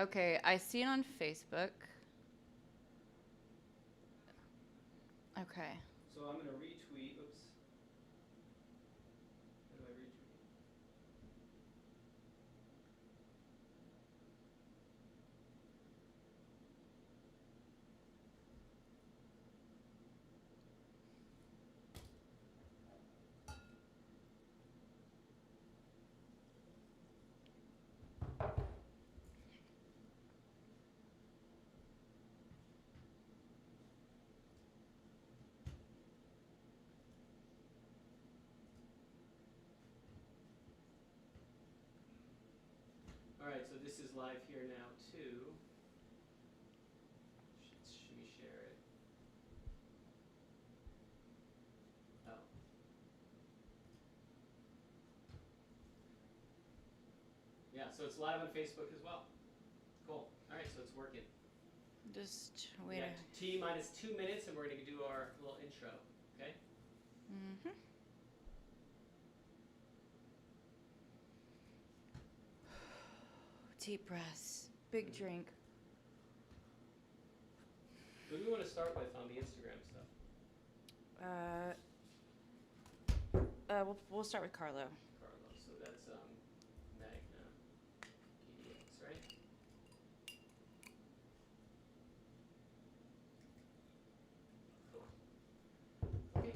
Okay, I see it on Facebook. Okay. So I'm going to retweet. Oops. How do I retweet? All right, so this is live here now too. Should we share it? Oh. Yeah, so it's live on Facebook as well. Cool. All right, so it's working. Just We wait. got T minus 2 minutes, and we're going to do our little intro. Okay. Mm-hmm. Deep breaths. Big drink. Who do we want to start with on the Instagram stuff? We'll start with Carlo. Carlos. So that's Magna PBS, right? Cool. Okay.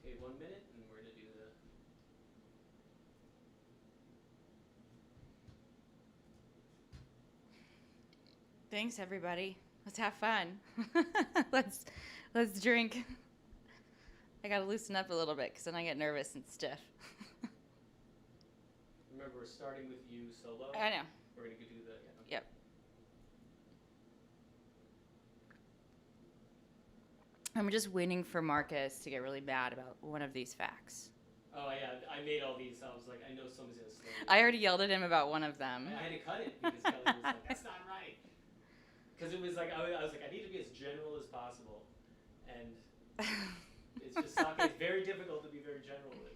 Okay, 1 minute, and we're going to do the... Thanks, everybody. Let's have fun. let's drink. I gotta loosen up a little bit because then I get nervous and stiff. Remember, we're starting with you solo. I know. We're going to do the... Yeah, okay. Yep. I'm just waiting for Marcus to get really mad about one of these facts. Oh, yeah, I made all these. I was like, I know someone's going to slow me I already yelled at him about one of them. I had to cut it because Kelly was like, that's not right. Because it was like, I was like, I need to be as general as possible. And it's just sake. It's very difficult to be very general with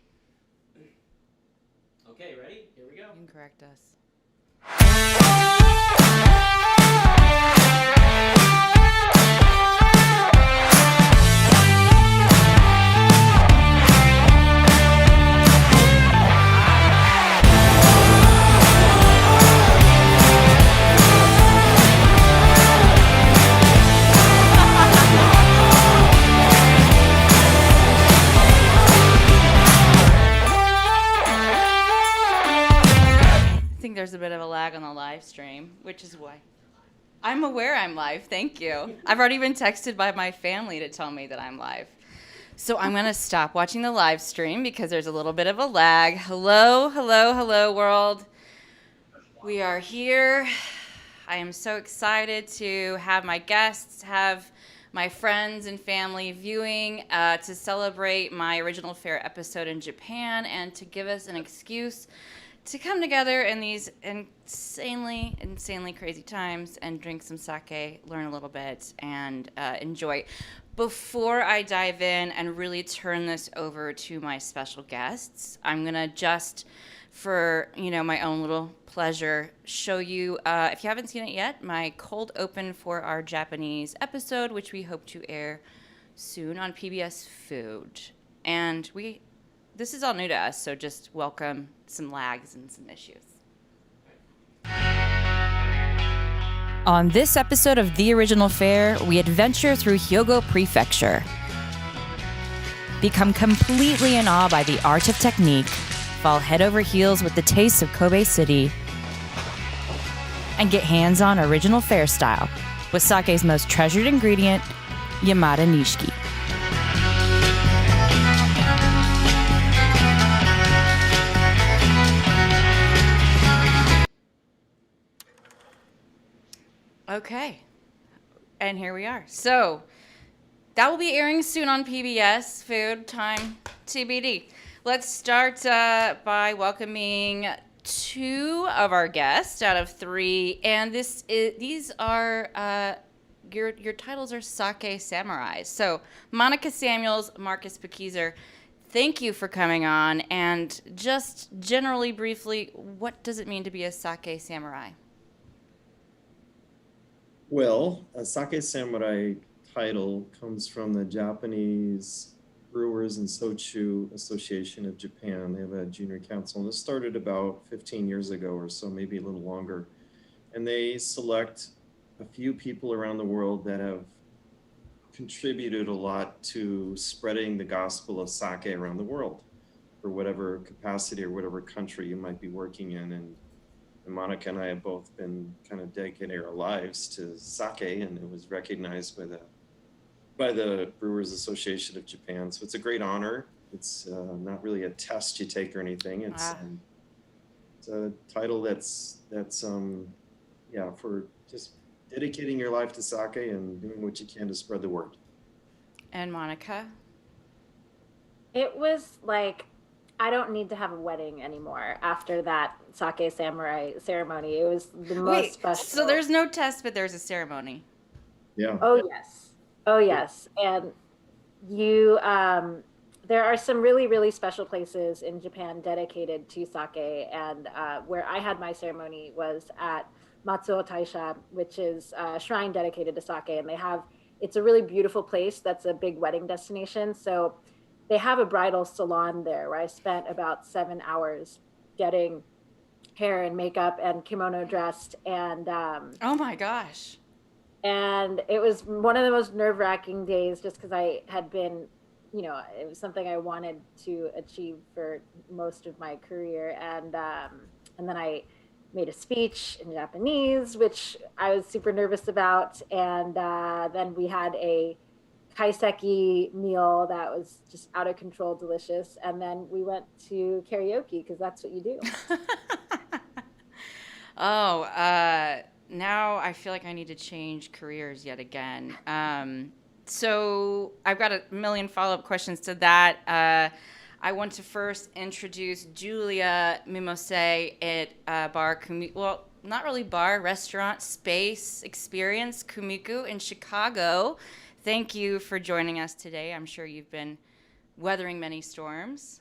it. Okay, ready? Here we go. You can correct us. There's a bit of a lag on the live stream, which is why I'm aware I'm live. Thank you. I've already been texted by my family to tell me that I'm live. So I'm going to stop watching the live stream because there's a little bit of a lag. Hello, hello, hello, world. We are here. I am so excited to have my guests, have my friends and family viewing to celebrate my Original Fare episode in Japan and to give us an excuse to come together in these insanely crazy times and drink some sake, learn a little bit, and enjoy. Before I dive in and really turn this over to my special guests, I'm gonna just, for my own little pleasure, show you, if you haven't seen it yet, my cold open for our Japanese episode, which we hope to air soon on PBS Food. And this is all new to us, so just welcome some lags and some issues. On this episode of The Original Fare, we adventure through Hyogo Prefecture. Become completely in awe by the art of technique, fall head over heels with the taste of Kobe City, and get hands-on original fare style with sake's most treasured ingredient, Yamada Nishiki. Okay, and here we are. So that will be airing soon on PBS Food, time TBD. Let's start by welcoming two of our guests out of three, and these are your titles are sake samurai. So Monica Samuels, Marcus Pekizer, thank you for coming on. And just generally, briefly, what does it mean to be a sake samurai? Well, a sake samurai title comes from the Japanese Brewers and Sochu Association of Japan. They have a junior council, and this started about 15 years ago or so, maybe a little longer. And they select a few people around the world that have contributed a lot to spreading the gospel of sake around the world, for whatever capacity or whatever country you might be working in. And Monica and I have both been kind of dedicating our lives to sake, and it was recognized by the Brewers Association of Japan. So it's a great honor. It's not really a test you take or anything. It's a title that's for just dedicating your life to sake and doing what you can to spread the word. And Monica? It was like, I don't need to have a wedding anymore after that sake samurai ceremony. It was the most special. So there's no test, but there's a ceremony. Yeah. Oh yes. And you, there are some really, really special places in Japan dedicated to sake. And where I had my ceremony was at Matsuo Taisha, which is a shrine dedicated to sake. And it's a really beautiful place. That's a big wedding destination. So they have a bridal salon there where I spent about 7 hours getting hair and makeup and kimono dressed. And oh my gosh. And it was one of the most nerve-wracking days just because I had been, it was something I wanted to achieve for most of my career. And then I made a speech in Japanese, which I was super nervous about. And then we had a kaiseki meal that was just out of control delicious. And then we went to karaoke because that's what you do. Now I feel like I need to change careers yet again. So I've got a million follow-up questions to that. I want to first introduce Julia Mimosai at bar, not really bar, restaurant, space, experience, Kumiku in Chicago. Thank you for joining us today. I'm sure you've been weathering many storms.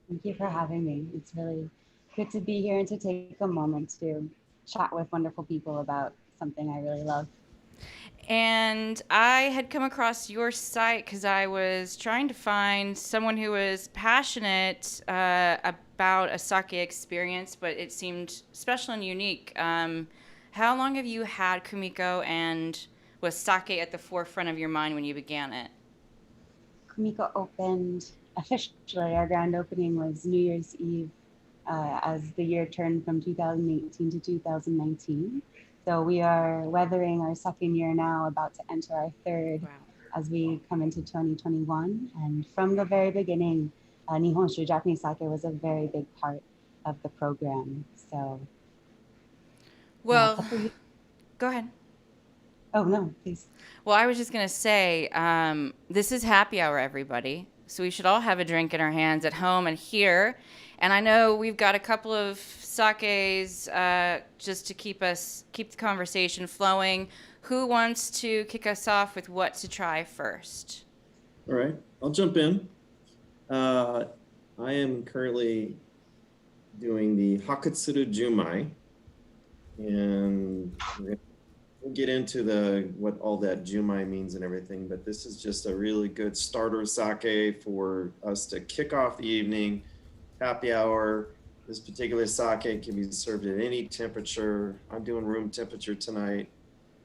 Thank you for having me. It's really good to be here and to take a moment to chat with wonderful people about something I really love. And I had come across your site because I was trying to find someone who was passionate about a sake experience, but it seemed special and unique. How long have you had Kumiko, and was sake at the forefront of your mind when you began it? Kumiko opened officially. Our grand opening was New Year's Eve as the year turned from 2018 to 2019. So we are weathering our second year now, about to enter our third as we come into 2021. And from the very beginning, Nihonshu, Japanese sake, was a very big part of the program. So, well, go ahead. Oh, no, please. Well, I was just going to say, this is happy hour, everybody. So we should all have a drink in our hands at home and here. And I know we've got a couple of sakes just to keep the conversation flowing. Who wants to kick us off with what to try first? All right, I'll jump in. I am currently doing the Hakutsuru Jumai, and we'll get into what all that Jumai means and everything, but this is just a really good starter sake for us to kick off the evening. Happy hour. This particular sake can be served at any temperature. I'm doing room temperature tonight.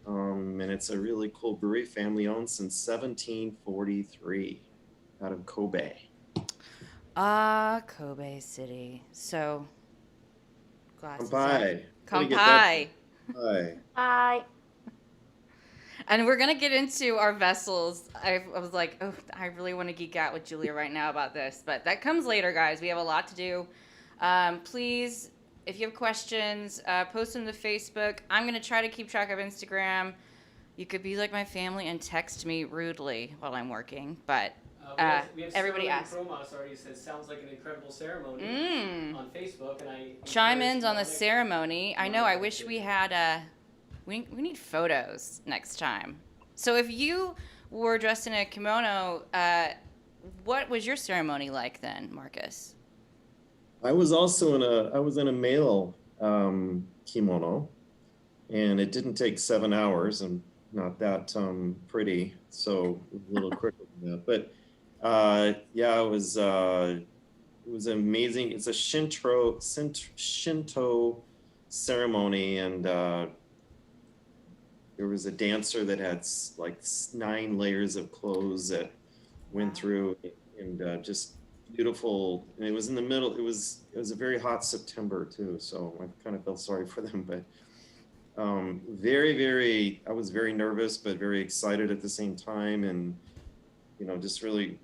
And it's a really cool brewery, family owned since 1743 out of Kobe. Kobe City. So, glasses. Kampai. Kampai. Hi. And we're going to get into our vessels. I was like, oh, I really want to geek out with Julia right now about this. But that comes later, guys. We have a lot to do. Please, if you have questions, post them to Facebook. I'm going to try to keep track of Instagram. You could be like my family and text me rudely while I'm working. But we have everybody asks. Promos already says, sounds like an incredible ceremony on Facebook. And Chime in on the ceremony. I know. I wish we had we need photos next time. So if you were dressed in a kimono, what was your ceremony like then, Marcus? I was also in a male kimono, and it didn't take 7 hours and not that pretty, so it was a little quicker than that. But yeah, it was amazing. It's a Shinto ceremony, and there was a dancer that had like 9 layers of clothes that went through, and just beautiful. And it was in the middle. It was a very hot September too, so I kind of felt sorry for them. But I was very nervous, but very excited at the same time, and just really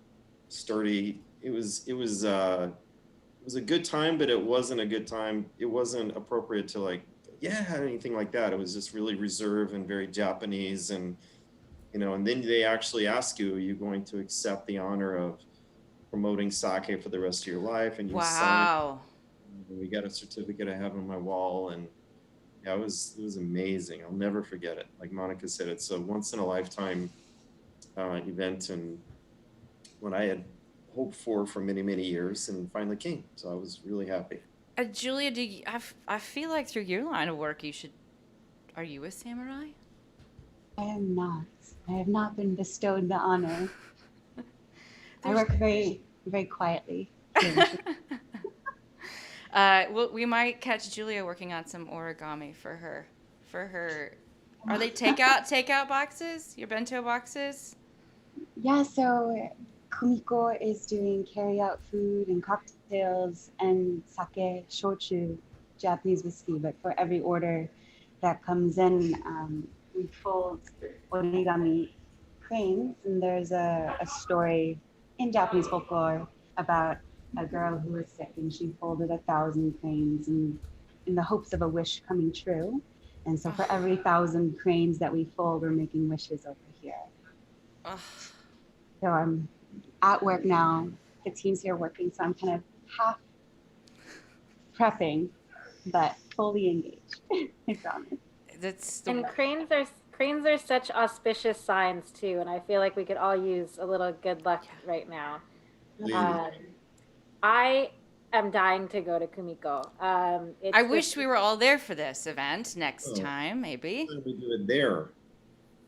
sturdy. It was a good time, but it wasn't a good time. It wasn't appropriate to anything like that. It was just really reserved and very Japanese, and and then they actually ask you, are you going to accept the honor of promoting sake for the rest of your life? And you sign. And we got a certificate I have on my wall, and yeah, it was amazing. I'll never forget it. Like Monica said, it's a once in a lifetime event, and what I had hoped for many, many years, and finally came. So I was really happy. Julia, I feel like through your line of work, are you a samurai? I am not. I have not been bestowed the honor. I work very, very quietly. Well, we might catch Julia working on some origami for her. Are they takeout boxes? Your bento boxes? Yeah, so Kumiko is doing carry-out food and cocktails and sake, shochu, Japanese whiskey. But for every order that comes in, we fold origami cranes, and there's a story in Japanese folklore about a girl who was sick, and she folded 1,000 cranes in the hopes of a wish coming true. And so for every 1,000 cranes that we fold, we're making wishes over here. So I'm at work now. The team's here working, so I'm kind of half prepping, but fully engaged. I promise. And cranes are such auspicious signs too, and I feel like we could all use a little good luck right now. I am dying to go to Kumiko. I wish we were all there for this event next time, maybe. Why don't we do it there?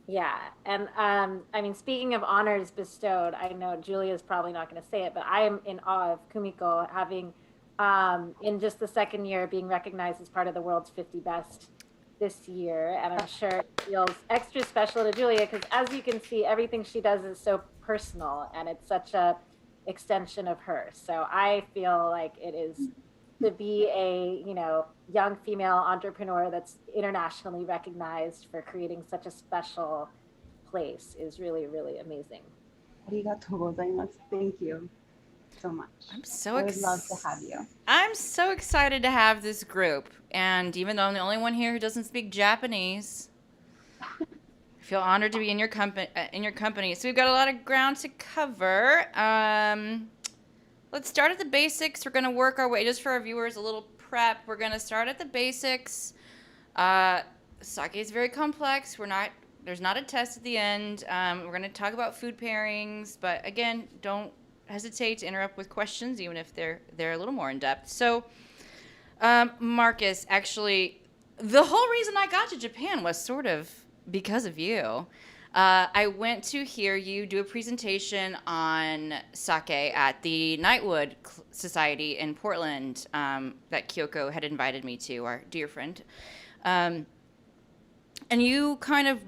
Yeah, and I mean, speaking of honors bestowed, I know Julia's probably not going to say it, but I am in awe of Kumiko having, in just the second year, being recognized as part of the world's 50 best this year, and I'm sure it feels extra special to Julia because, as you can see, everything she does is so personal, and it's such a extension of her. So I feel like it is to be a young female entrepreneur that's internationally recognized for creating such a special place is really, really amazing. Arigatou gozaimasu. Thank you so much. I would love to have you. I'm so excited to have this group, and even though I'm the only one here who doesn't speak Japanese, I feel honored to be in your company. So we've got a lot of ground to cover. Let's start at the basics. We're going to work our way, just for our viewers, a little prep. We're going to start at the basics. Sake is very complex. There's not a test at the end. We're going to talk about food pairings, but again, don't hesitate to interrupt with questions, even if they're a little more in depth. So, Marcus, actually, the whole reason I got to Japan was sort of because of you. I went to hear you do a presentation on sake at the Nightwood Society in Portland that Kyoko had invited me to, our dear friend. And you kind of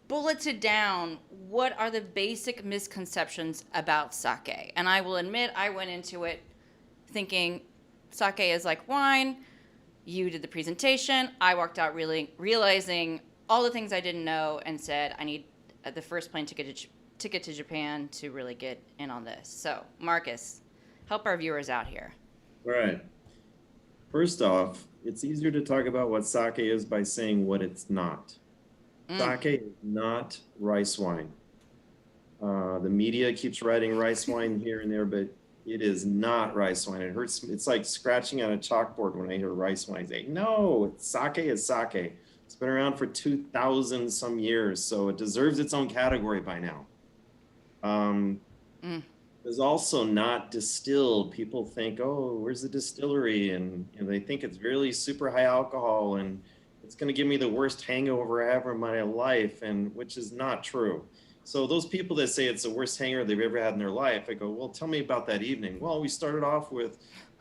bulleted down what are the basic misconceptions about sake. And I will admit, I went into it thinking sake is like wine. You did the presentation. I walked out really realizing all the things I didn't know and said, I need the first plane ticket to Japan to really get in on this. So, Marcus, help our viewers out here. All right. First off, it's easier to talk about what sake is by saying what it's not. Sake is not rice wine. The media keeps writing rice wine here and there, but it is not rice wine. It hurts. It's like scratching on a chalkboard when I hear rice wine. I say, no, sake is sake. It's been around for 2,000 some years, so it deserves its own category by now. It's also not distilled. People think, oh, where's the distillery? And they think it's really super high alcohol and it's going to give me the worst hangover ever in my life, and which is not true. So those people that say it's the worst hangover they've ever had in their life, I go, well, tell me about that evening. Well, we started off with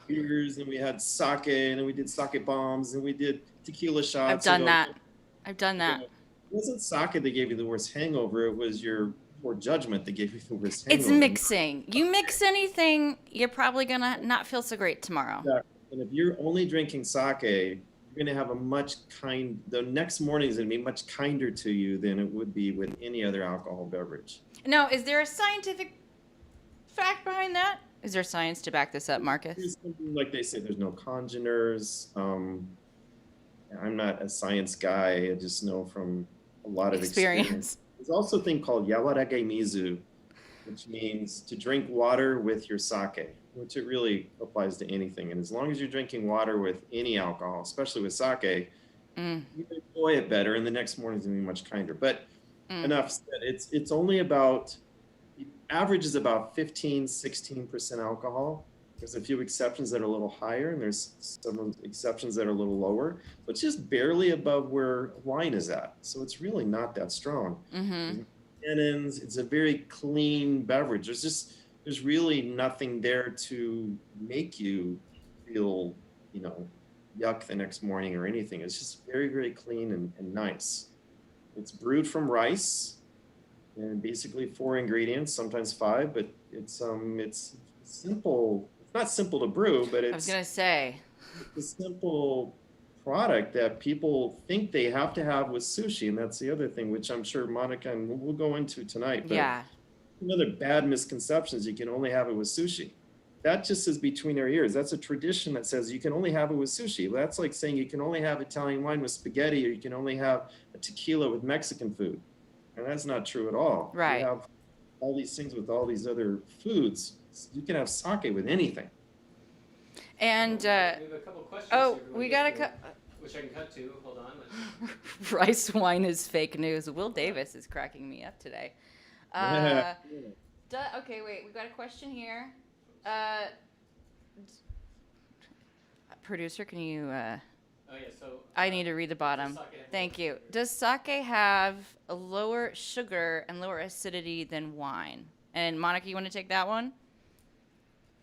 beers, and we had sake, and then we did sake bombs, and we did tequila shots. I've done that. It wasn't sake that gave you the worst hangover. It was your poor judgment that gave you the worst hangover. It's mixing. You mix anything, you're probably going to not feel so great tomorrow. Exactly. And if you're only drinking sake, you're going to have the next morning is going to be much kinder to you than it would be with any other alcohol beverage. Now, is there a scientific fact behind that? Is there science to back this up, Marcus? Like they say, there's no congeners. I'm not a science guy. I just know from a lot of experience. There's also a thing called yawarage mizu, which means to drink water with your sake, which it really applies to anything. And as long as you're drinking water with any alcohol, especially with sake, you enjoy it better, and the next morning's gonna be much kinder. But enough said. It's only about, the average is about 15-16% alcohol. There's a few exceptions that are a little higher, and there's some exceptions that are a little lower, but it's just barely above where wine is at. So it's really not that strong. Tannins, it's a very clean beverage. There's really nothing there to make you feel, yuck the next morning or anything. It's just very, very clean and nice. It's brewed from rice, and basically 4 ingredients, sometimes 5, but it's simple. It's not simple to brew, but I was going to say. It's a simple product that people think they have to have with sushi, and that's the other thing, which I'm sure Monica and we'll go into tonight. But yeah. Another bad misconception is you can only have it with sushi. That just is between their ears. That's a tradition that says you can only have it with sushi. That's like saying you can only have Italian wine with spaghetti, or you can only have a tequila with Mexican food. And that's not true at all. Right. You have all these things with all these other foods. You can have sake with anything. And we have a couple questions. We got a which I can cut to. Hold on. Rice wine is fake news. Will Davis is cracking me up today. Okay, wait. We got a question here. Producer, can you? I need to read the bottom. Thank you. Does sake have a lower sugar and lower acidity than wine? And Monica, you want to take that one?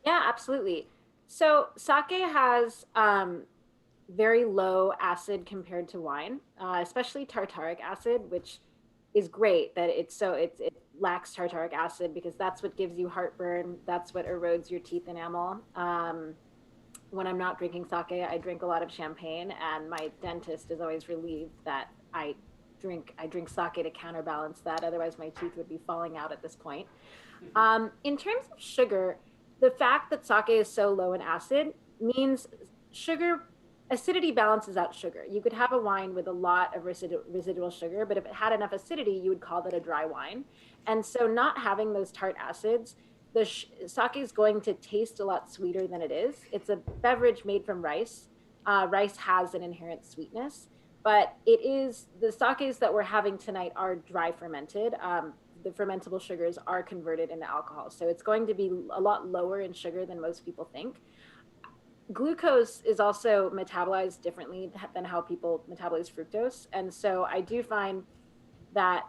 Yeah, absolutely. So sake has very low acid compared to wine, especially tartaric acid, which is great that it lacks tartaric acid because that's what gives you heartburn. That's what erodes your teeth enamel. When I'm not drinking sake, I drink a lot of champagne, and my dentist is always relieved that I drink sake to counterbalance that. Otherwise, my teeth would be falling out at this point. In terms of sugar, the fact that sake is so low in acid means acidity balances out sugar. You could have a wine with a lot of residual sugar, but if it had enough acidity, you would call that a dry wine. And so not having those tart acids, the sake is going to taste a lot sweeter than it is. It's a beverage made from rice. Rice has an inherent sweetness, but the sakes that we're having tonight are dry fermented. The fermentable sugars are converted into alcohol. So it's going to be a lot lower in sugar than most people think. Glucose is also metabolized differently than how people metabolize fructose. And so I do find that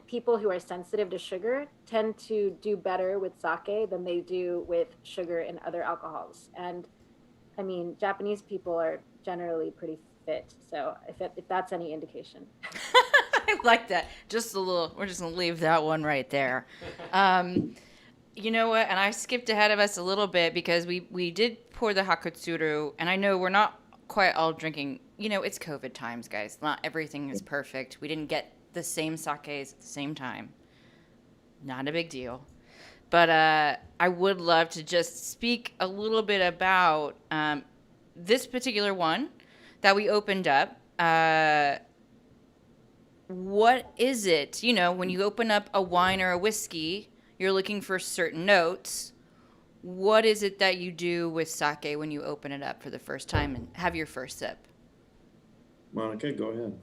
people who are sensitive to sugar tend to do better with sake than they do with sugar and other alcohols. And I mean, Japanese people are generally pretty fit. So if that's any indication. I like that. Just a little, we're just going to leave that one right there. You know what? And I skipped ahead of us a little bit because we did pour the Hakutsuru, and I know we're not quite all drinking. It's COVID times, guys. Not everything is perfect. We didn't get the same sakes at the same time. Not a big deal. But I would love to just speak a little bit about this particular one that we opened up. What is it? When you open up a wine or a whiskey, you're looking for certain notes. What is it that you do with sake when you open it up for the first time and have your first sip? Monica, go ahead.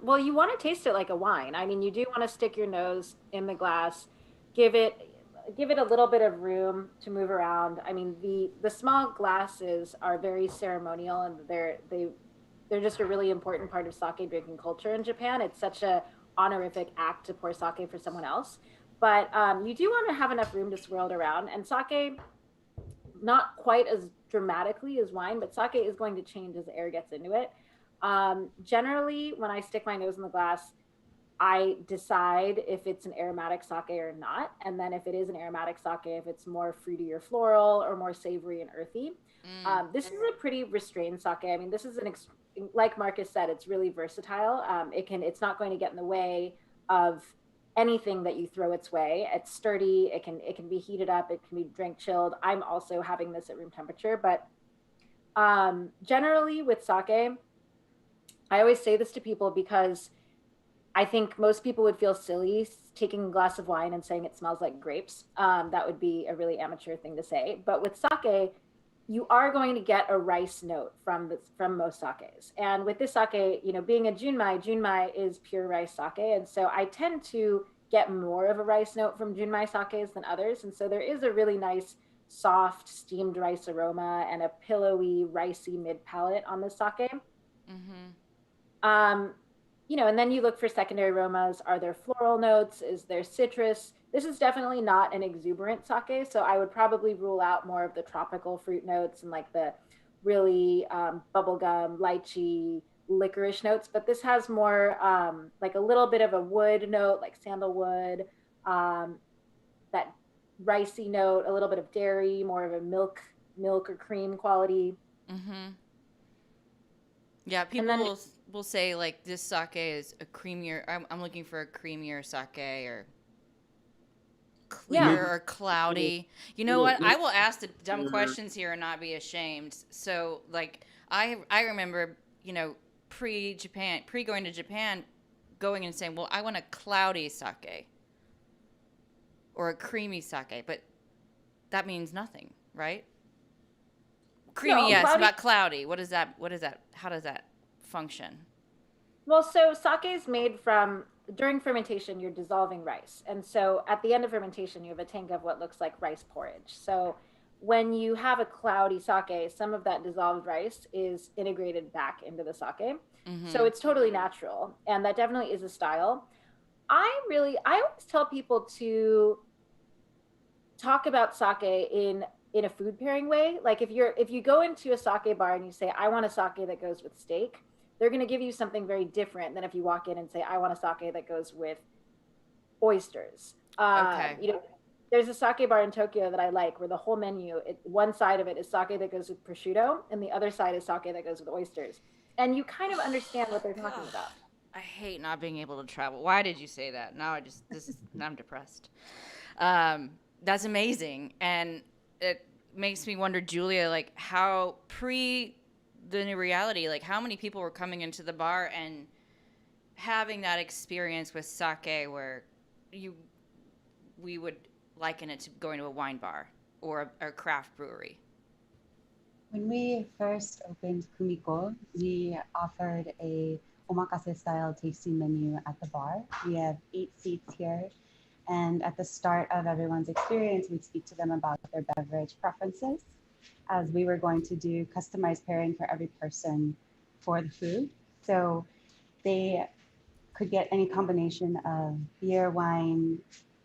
Well, you want to taste it like a wine. I mean, you do want to stick your nose in the glass, give it a little bit of room to move around. I mean, the small glasses are very ceremonial, and they're just a really important part of sake drinking culture in Japan. It's such a honorific act to pour sake for someone else. But you do want to have enough room to swirl it around. And sake, not quite as dramatically as wine, but sake is going to change as the air gets into it. Generally, when I stick my nose in the glass, I decide if it's an aromatic sake or not. And then if it is an aromatic sake, if it's more fruity or floral or more savory and earthy. This is a pretty restrained sake. I mean, this is like Marcus said, it's really versatile. It's not going to get in the way of anything that you throw its way. It's sturdy. It can be heated up. It can be drink chilled. I'm also having this at room temperature, but generally with sake, I always say this to people because I think most people would feel silly taking a glass of wine and saying it smells like grapes. That would be a really amateur thing to say. But with sake, you are going to get a rice note from most sakes. And with this sake, being a junmai is pure rice sake, and so I tend to get more of a rice note from junmai sakes than others. And so there is a really nice soft steamed rice aroma and a pillowy ricey mid palate on this sake. Mm-hmm. And then you look for secondary aromas. Are there floral notes? Is there citrus? This is definitely not an exuberant sake, so I would probably rule out more of the tropical fruit notes and like the really bubblegum, lychee, licorice notes. But this has more like a little bit of a wood note, like sandalwood, that ricey note, a little bit of dairy, more of a milk or cream quality. Mm-hmm. Yeah, people will say like this sake is a creamier. I'm looking for a creamier sake or clear or cloudy. You know what? I will ask the dumb questions here and not be ashamed. So like I remember pre going to Japan, going and saying, well, I want a cloudy sake or a creamy sake, but that means nothing, right? Creamy, No, yes, cloudy. but cloudy. What is that? How does that function? Well, so sake is made from, during fermentation, you're dissolving rice. And so at the end of fermentation, you have a tank of what looks like rice porridge. So when you have a cloudy sake, some of that dissolved rice is integrated back into the sake. Mm-hmm. So it's totally natural. And that definitely is a style. I always tell people to talk about sake in a food pairing way. Like if you go into a sake bar and you say, I want a sake that goes with steak, they're going to give you something very different than if you walk in and say, I want a sake that goes with oysters. Okay. There's a sake bar in Tokyo that I like where the whole menu, one side of it is sake that goes with prosciutto and the other side is sake that goes with oysters. And you kind of understand what they're talking about. I hate not being able to travel. Why did you say that? Now I'm depressed. That's amazing. And it makes me wonder, Julia, like how the new reality, like how many people were coming into the bar and having that experience with sake where we would liken it to going to a wine bar or a craft brewery. When we first opened Kumiko, we offered a omakase style tasting menu at the bar. We have 8 seats here. And at the start of everyone's experience, we'd speak to them about their beverage preferences, as we were going to do customized pairing for every person for the food. So they could get any combination of beer, wine,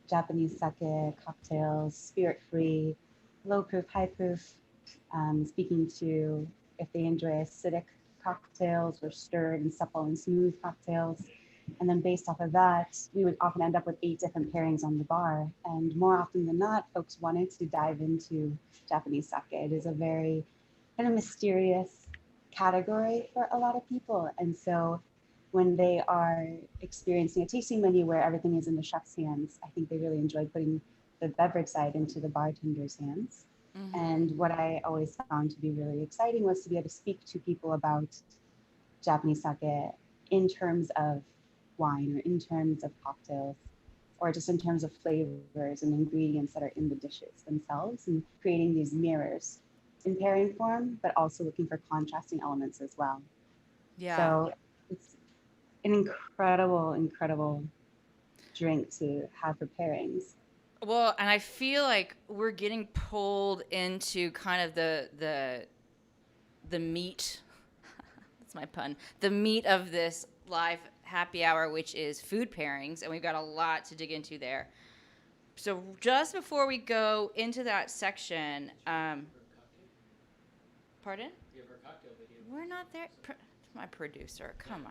Japanese sake, cocktails, spirit-free, low-proof, high-proof, speaking to if they enjoy acidic cocktails or stirred and supple and smooth cocktails. And then based off of that, we would often end up with 8 different pairings on the bar. And more often than not, folks wanted to dive into Japanese sake. It is a very kind of mysterious category for a lot of people. And so when they are experiencing a tasting menu where everything is in the chef's hands, I think they really enjoy putting the beverage side into the bartender's hands. Mm-hmm. And what I always found to be really exciting was to be able to speak to people about Japanese sake in terms of wine or in terms of cocktails or just in terms of flavors and ingredients that are in the dishes themselves, and creating these mirrors in pairing form, but also looking for contrasting elements as well. Yeah. So it's an incredible, incredible drink to have for pairings. Well, and I feel like we're getting pulled into kind of the meat. That's my pun. The meat of this live happy hour, which is food pairings, and we've got a lot to dig into there. So just before we go into that section, pardon? You have her cocktail video. We're not there. My producer, come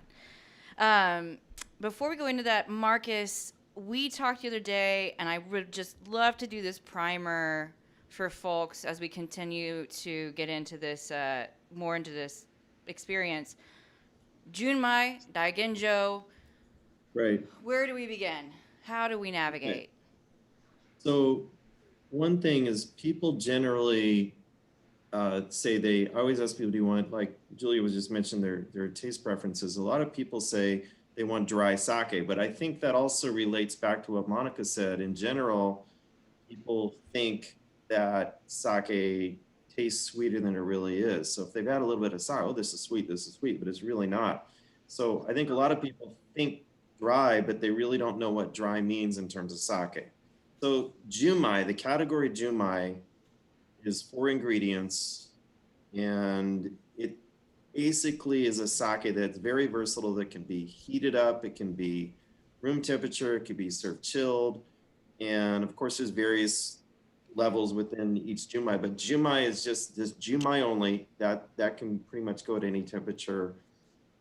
on. Before we go into that, Marcus, we talked the other day, and I would just love to do this primer for folks as we continue to get into this, more into this experience. Junmai, Daigenjo, Right. where do we begin? How do we navigate? So one thing is people generally say I always ask people, do you want, like Julia was just mentioned, their taste preferences. A lot of people say they want dry sake, but I think that also relates back to what Monica said. In general, people think that sake tastes sweeter than it really is. So if they've had a little bit of sake, oh, this is sweet, but it's really not. So I think a lot of people think dry, but they really don't know what dry means in terms of sake. So Jumai, the category Jumai is 4 ingredients, and it basically is a sake that's very versatile, that can be heated up, it can be room temperature, it can be served chilled, and of course there's various levels within each Jumai, but Jumai is just this Jumai only, that can pretty much go at any temperature.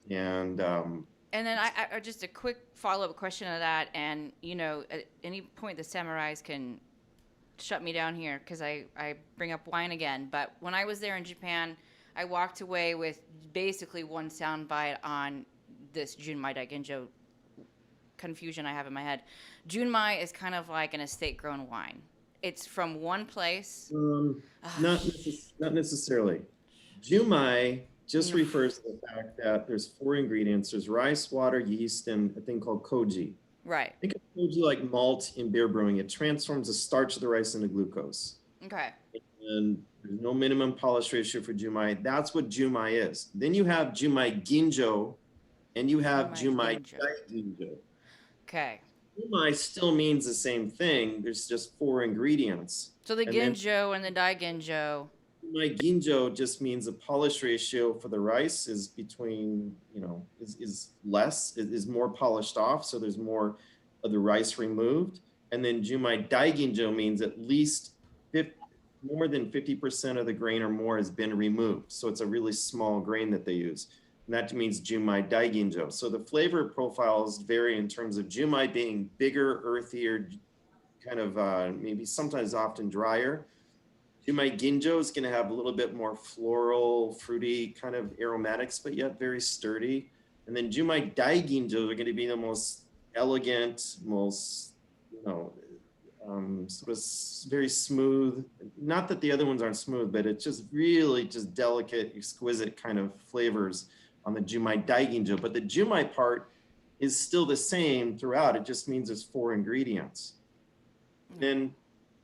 And then I just a quick follow-up question to that, and at any point the samurais can shut me down here because I bring up wine again. But when I was there in Japan, I walked away with basically one soundbite on this Junmai Daigenjo confusion I have in my head. Junmai is kind of like an estate-grown wine. It's from one place. Not necessarily. Jumai just refers to the fact that there's 4 ingredients. There's rice, water, yeast, and a thing called koji. Right. Think of koji like malt in beer brewing. It transforms the starch of the rice into glucose. Okay. And there's no minimum polish ratio for Jumai. That's what Jumai is. Then you have Jumai Ginjo, and you have Jumai Daiginjo. Okay. Jumai still means the same thing. There's just 4 ingredients. So the Ginjo and the Daigenjo. Jumai Ginjo just means the polish ratio for the rice is between, is less, is more polished off. So there's more of the rice removed. And then Jumai Daiginjo means at least more than 50% of the grain or more has been removed. So it's a really small grain that they use. And that means Jumai Daiginjo. So the flavor profiles vary in terms of Jumai being bigger, earthier, kind of maybe sometimes often drier. Jumai Ginjo is going to have a little bit more floral, fruity kind of aromatics, but yet very sturdy. And then Jumai Daiginjo are going to be the most elegant, most, sort of very smooth. Not that the other ones aren't smooth, but it's just really just delicate, exquisite kind of flavors on the Jumai Daiginjo. But the Jumai part is still the same throughout. It just means there's 4 ingredients. Then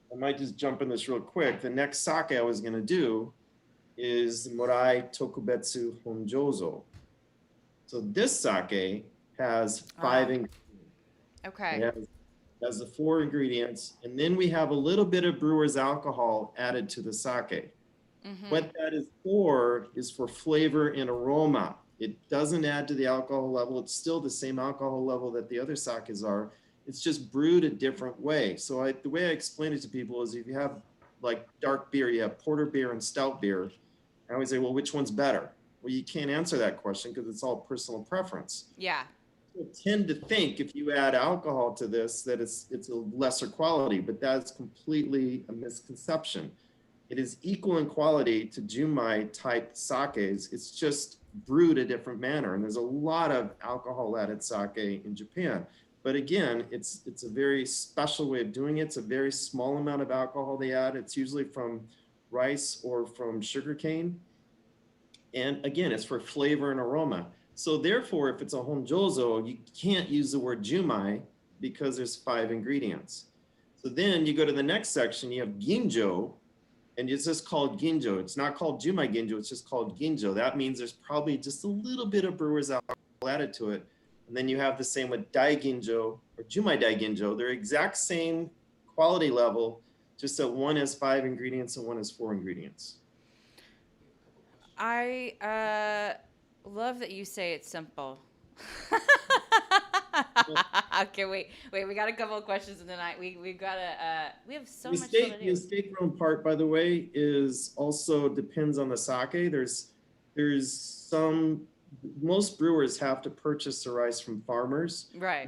I might just jump in this real quick. The next sake I was going to do is Morai Tokubetsu Honjozo. So this sake has 5 ingredients. Okay. It has the 4 ingredients. And then we have a little bit of brewer's alcohol added to the sake. Mm-hmm. What that is for flavor and aroma. It doesn't add to the alcohol level. It's still the same alcohol level that the other sakes are. It's just brewed a different way. So the way I explain it to people is if you have like dark beer, you have porter beer and stout beer. I always say, well, which one's better? Well, you can't answer that question because it's all personal preference. Yeah. People tend to think if you add alcohol to this that it's a lesser quality, but that's completely a misconception. It is equal in quality to Jumai type sakes. It's just brewed a different manner. And there's a lot of alcohol added sake in Japan. But again, it's a very special way of doing it. It's a very small amount of alcohol they add. It's usually from rice or from sugarcane. And again, it's for flavor and aroma. So therefore, if it's a honjozo, you can't use the word Jumai because there's 5 ingredients. So then you go to the next section, you have ginjo. And it's just called ginjo. It's not called Jumai ginjo. It's just called ginjo. That means there's probably just a little bit of brewer's alcohol added to it. And then you have the same with dai ginjo or Jumai dai ginjo. They're exact same quality level, just that one has 5 ingredients and one has 4 ingredients. I love that you say it's simple. Okay, wait. We got a couple of questions, and then we have so much still to do. The estate grown part, by the way, is also depends on the sake. There's some, most brewers have to purchase the rice from farmers. Right.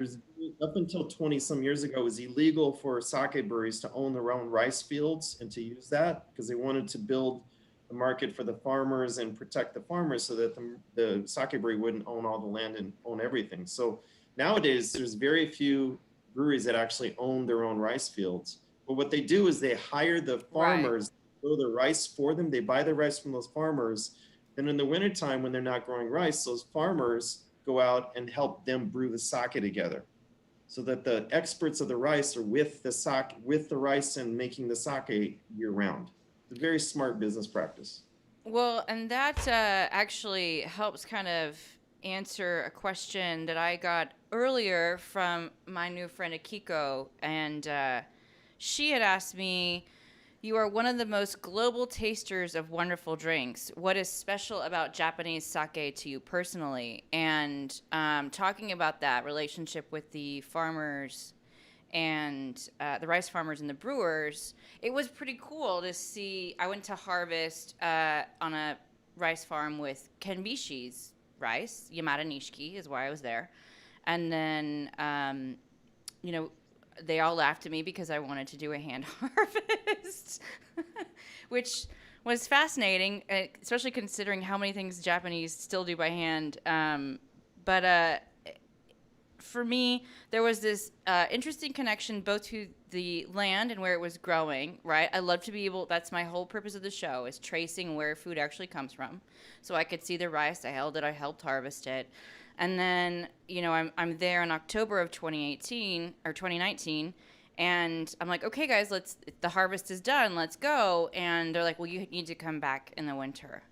Up until 20 some years ago, it was illegal for sake breweries to own their own rice fields and to use that because they wanted to build the market for the farmers and protect the farmers so that the sake brewery wouldn't own all the land and own everything. So nowadays, there's very few breweries that actually own their own rice fields. But what they do is they hire the farmers to grow the rice for them. They buy the rice from those farmers. Then in the wintertime, when they're not growing rice, those farmers go out and help them brew the sake together so that the experts of the rice are with the rice and making the sake year round. It's a very smart business practice. Well, and that actually helps kind of answer a question that I got earlier from my new friend Akiko, and she had asked me, you are one of the most global tasters of wonderful drinks. What is special about Japanese sake to you personally? And talking about that relationship with the farmers and the rice farmers and the brewers, it was pretty cool to see. I went to harvest on a rice farm with Kenbishi's rice. Yamada Nishiki is why I was there. And then, they all laughed at me because I wanted to do a hand harvest, which was fascinating, especially considering how many things Japanese still do by hand. But for me, there was this interesting connection both to the land and where it was growing, right? I love to be able, that's my whole purpose of the show, is tracing where food actually comes from. So I could see the rice, I held it, I helped harvest it. And then, I'm there in October of 2018 or 2019, and I'm like, okay, guys, the harvest is done, let's go. And they're like, well, you need to come back in the winter,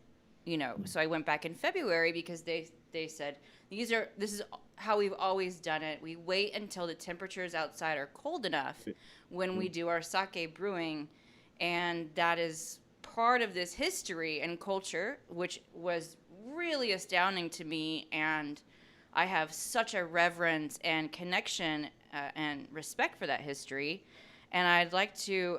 So I went back in February because they said, this is how we've always done it. We wait until the temperatures outside are cold enough when we do our sake brewing, and that is part of this history and culture, which was really astounding to me, and I have such a reverence and connection and respect for that history. And I'd like to,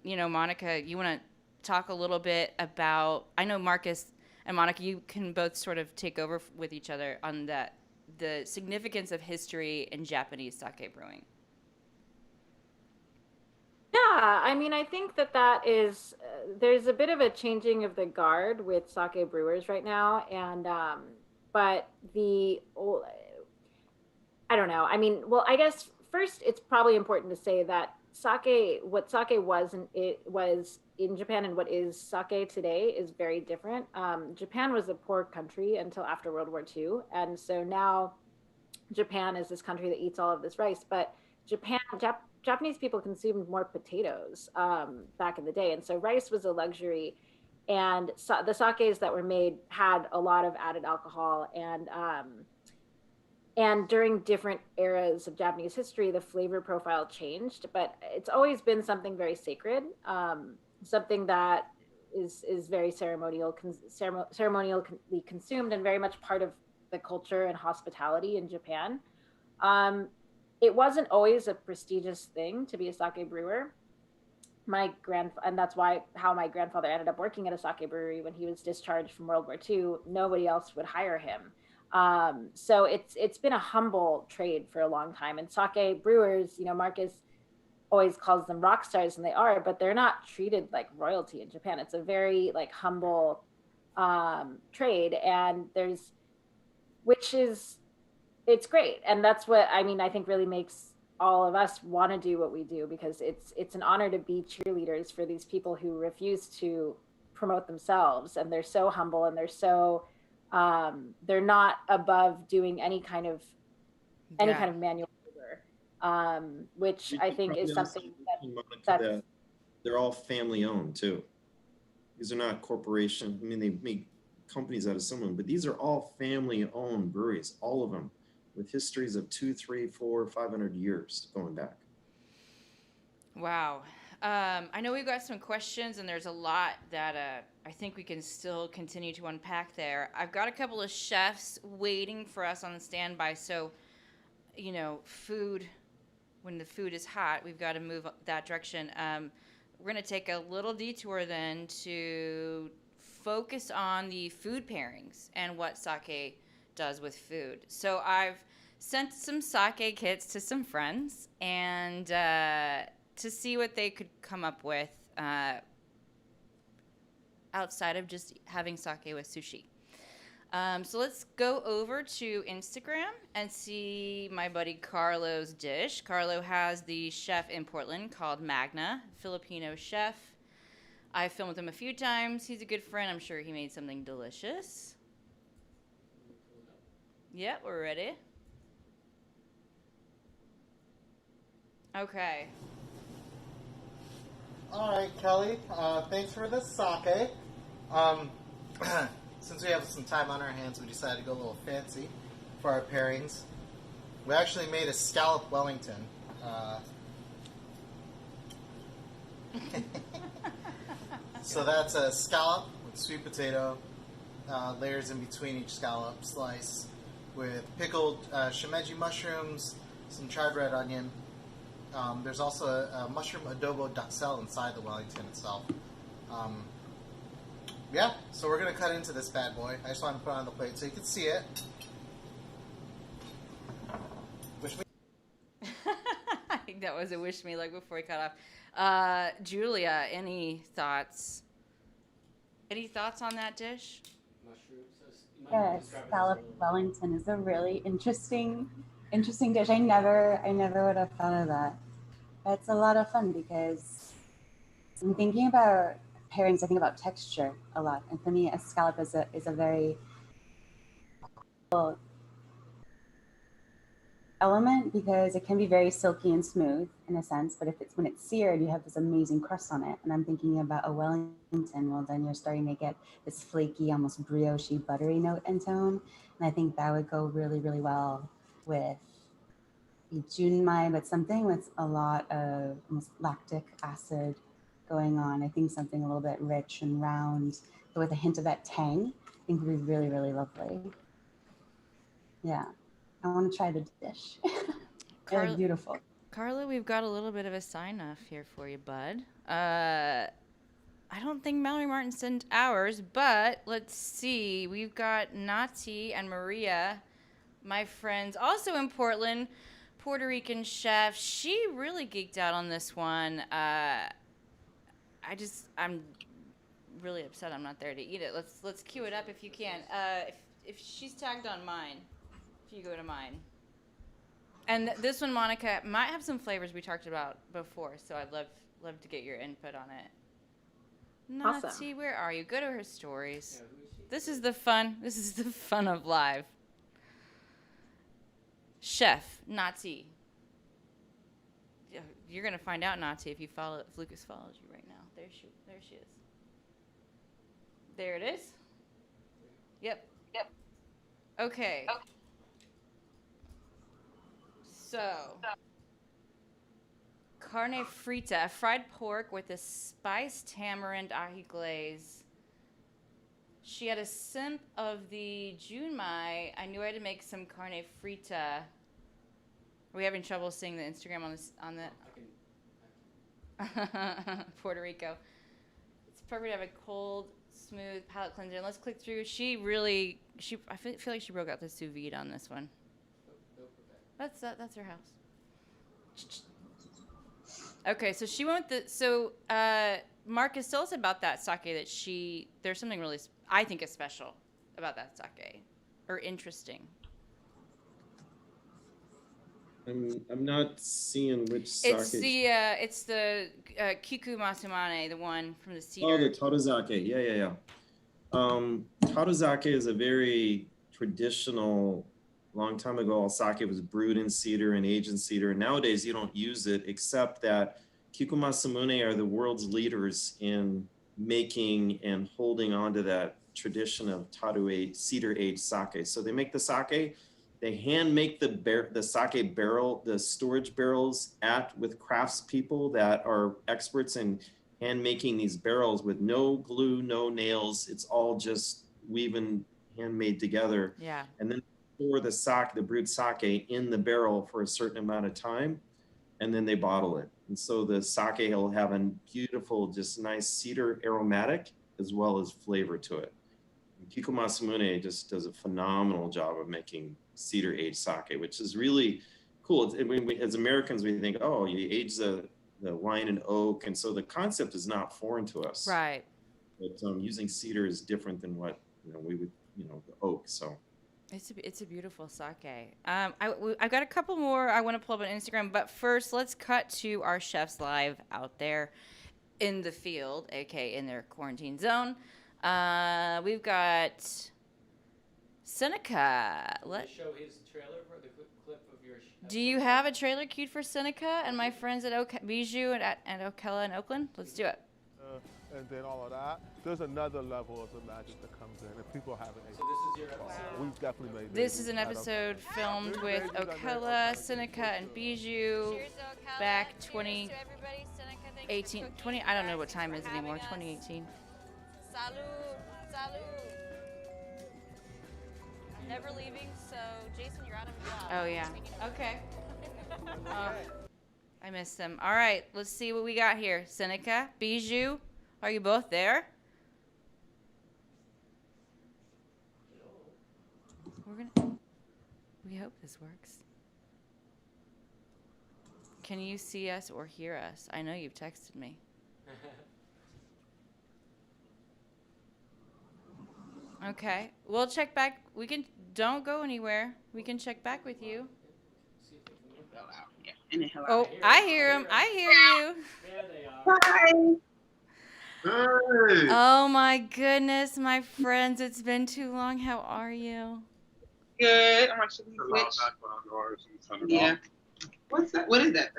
Monica, you want to talk a little bit about, I know Marcus and Monica, you can both sort of take over with each other on the significance of history in Japanese sake brewing. Yeah, I think that is, there's a bit of a changing of the guard with sake brewers right now. And, but I don't know. I guess first it's probably important to say that what sake was, and it was in Japan and what is sake today is very different. Japan was a poor country until after World War II. And so now Japan is this country that eats all of this rice, but Japanese people consumed more potatoes back in the day. And so rice was a luxury, and the sakes that were made had a lot of added alcohol. And during different eras of Japanese history, the flavor profile changed, but it's always been something very sacred, something that is very ceremonially consumed and very much part of the culture and hospitality in Japan. It wasn't always a prestigious thing to be a sake brewer. And that's how my grandfather ended up working at a sake brewery when he was discharged from World War II. Nobody else would hire him. So it's been a humble trade for a long time. And sake brewers, Marcus always calls them rock stars, and they are, but they're not treated like royalty in Japan. It's a very humble trade, and it's great. And that's what I think really makes all of us want to do what we do, because it's an honor to be cheerleaders for these people who refuse to promote themselves, and they're so humble, and they're so they're not above doing any kind of manual labor, which I think is something that's they're all family owned too. These are not corporation. I mean, they make companies out of someone, but these are all family-owned breweries, all of them, with histories of 2, 3, 4, 500 years going back. Wow. I know we've got some questions, and there's a lot that I think we can still continue to unpack there. I've got a couple of chefs waiting for us on the standby. So, you know, food, when the food is hot, we've got to move that direction. We're going to take a little detour then to focus on the food pairings and what sake does with food. So I've sent some sake kits to some friends and to see what they could come up with outside of just having sake with sushi. So let's go over to Instagram and see my buddy Carlo's dish. Carlo has the chef in Portland called Magna, Filipino chef. I've filmed with him a few times. He's a good friend. I'm sure he made something delicious. Yeah, we're ready. Okay. All right, Kelly. Thanks for the sake. Since we have some time on our hands, we decided to go a little fancy for our pairings. We actually made a scallop Wellington. So that's a scallop with sweet potato, layers in between each scallop, slice with pickled shimeji mushrooms, some charred red onion. There's also a mushroom adobo daksel inside the Wellington itself. Yeah, so we're going to cut into this bad boy. I just wanted to put it on the plate so you can see it. Wish me. I think that was a wish me luck before we cut off. Julia, any thoughts? Any thoughts on that dish? Yes, scallop Wellington is a really interesting dish. I never would have thought of that. It's a lot of fun because I'm thinking about pairings. I think about texture a lot, and for me, a scallop is a very cool element because it can be very silky and smooth in a sense, but when it's seared, you have this amazing crust on it. And I'm thinking about a Wellington. Well, then you're starting to get this flaky, almost brioche, buttery note and tone, and I think that would go really, really well with Junmai, but something with a lot of almost lactic acid going on. I think something a little bit rich and round, but with a hint of that tang, I think would be really, really lovely. Yeah, I want to try the dish. It's beautiful. Carla, we've got a little bit of a sign off here for you, bud. I don't think Mallory Martin sent ours, but let's see. We've got Nati and Maria, my friends, also in Portland, Puerto Rican chef. She really geeked out on this one. I'm really upset I'm not there to eat it. Let's cue it up if you can. If she's tagged on mine, if you go to mine. And this one, Monica, might have some flavors we talked about before, so I'd love to get your input on it. Nati, Awesome. where are you? Go to her stories. Yeah, who is she? This is the fun. This is the fun of live. Chef Nati. You're gonna find out, Nati, if Lucas follows you right now. There she is. There it is. Yep. Okay. So, carne frita, fried pork with a spiced tamarind ahi glaze. She had a sip of the junmai. I knew I had to make some carne frita. Are we having trouble seeing the Instagram on the Puerto Rico? It's perfect to have a cold, smooth palate cleanser. And let's click through. I feel like she broke out the sous vide on this one. That's her house. Okay, so she went with Marcus, tell us about that sake there's something really, I think, is special about that sake, or interesting. I'm not seeing which sake. It's the Kiku Masumane, the one from the cedar. Oh, the Totozake. Yeah. Totozake is a very traditional. Long time ago, sake was brewed in cedar and aged in cedar. Nowadays, you don't use it, except that Kiku Masumane are the world's leaders in making and holding on to that tradition of taru cedar aged sake. So they make the sake, they hand make the sake barrel, the storage barrels with craftspeople that are experts in hand making these barrels with no glue, no nails. It's all just weaving, handmade together. Yeah. And then pour the sake, the brewed sake, in the barrel for a certain amount of time, and then they bottle it. And so the sake will have a beautiful, just nice cedar aromatic as well as flavor to it. And Kiku Masumane just does a phenomenal job of making cedar aged sake, which is really cool. As Americans, we think, oh, you age the wine in oak, and so the concept is not foreign to us. Right. But using cedar is different than what we would, the oak. So It's a beautiful sake. I've got a couple more I want to pull up on Instagram, but first let's cut to our chefs live out there in the field, aka in their quarantine zone. We've got Seneca. Let's show his trailer for the clip of your. Do you have a trailer queued for Seneca and my friends at Bijou and Okella in Oakland? Let's do it. And then all of that. There's another level of the magic that comes in, and people haven't. So this is your episode. We've definitely made. This is an episode filmed with Okella, Seneca, and Bijou back 2018. I don't know what time it is anymore. 2018. Salud, salud. I'm never leaving, so Jason, you're out of a job. Oh yeah. Okay. I missed them. All right, let's see what we got here. Seneca, Bijou, are you both there? We hope this works. Can you see us or hear us? I know you've texted me. Okay, we'll check back. Don't go anywhere. We can check back with you. Oh, I hear him. I hear you. There they are. Hey. Oh my goodness, my friends. It's been too long. How are you? Good. I'm actually switch. Yeah. What's that? What is that?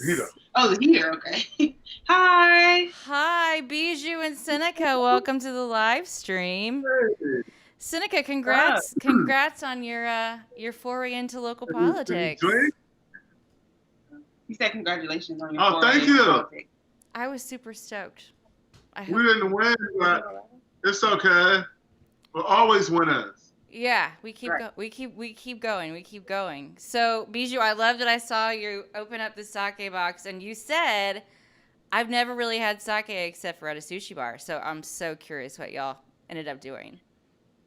Heater. Oh, the heater. Okay. Hi. Hi, Bijou and Seneca. Welcome to the live stream. Hey. Seneca, congrats! Congrats on your foray into local politics. You said congratulations on your Oh, foray thank into you. politics. I was super stoked. We didn't win, but it's okay. We're always winners. Yeah, we keep Right. we keep going. So, Bijou, I love that I saw you open up the sake box and you said, "I've never really had sake except for at a sushi bar." So I'm so curious what y'all ended up doing.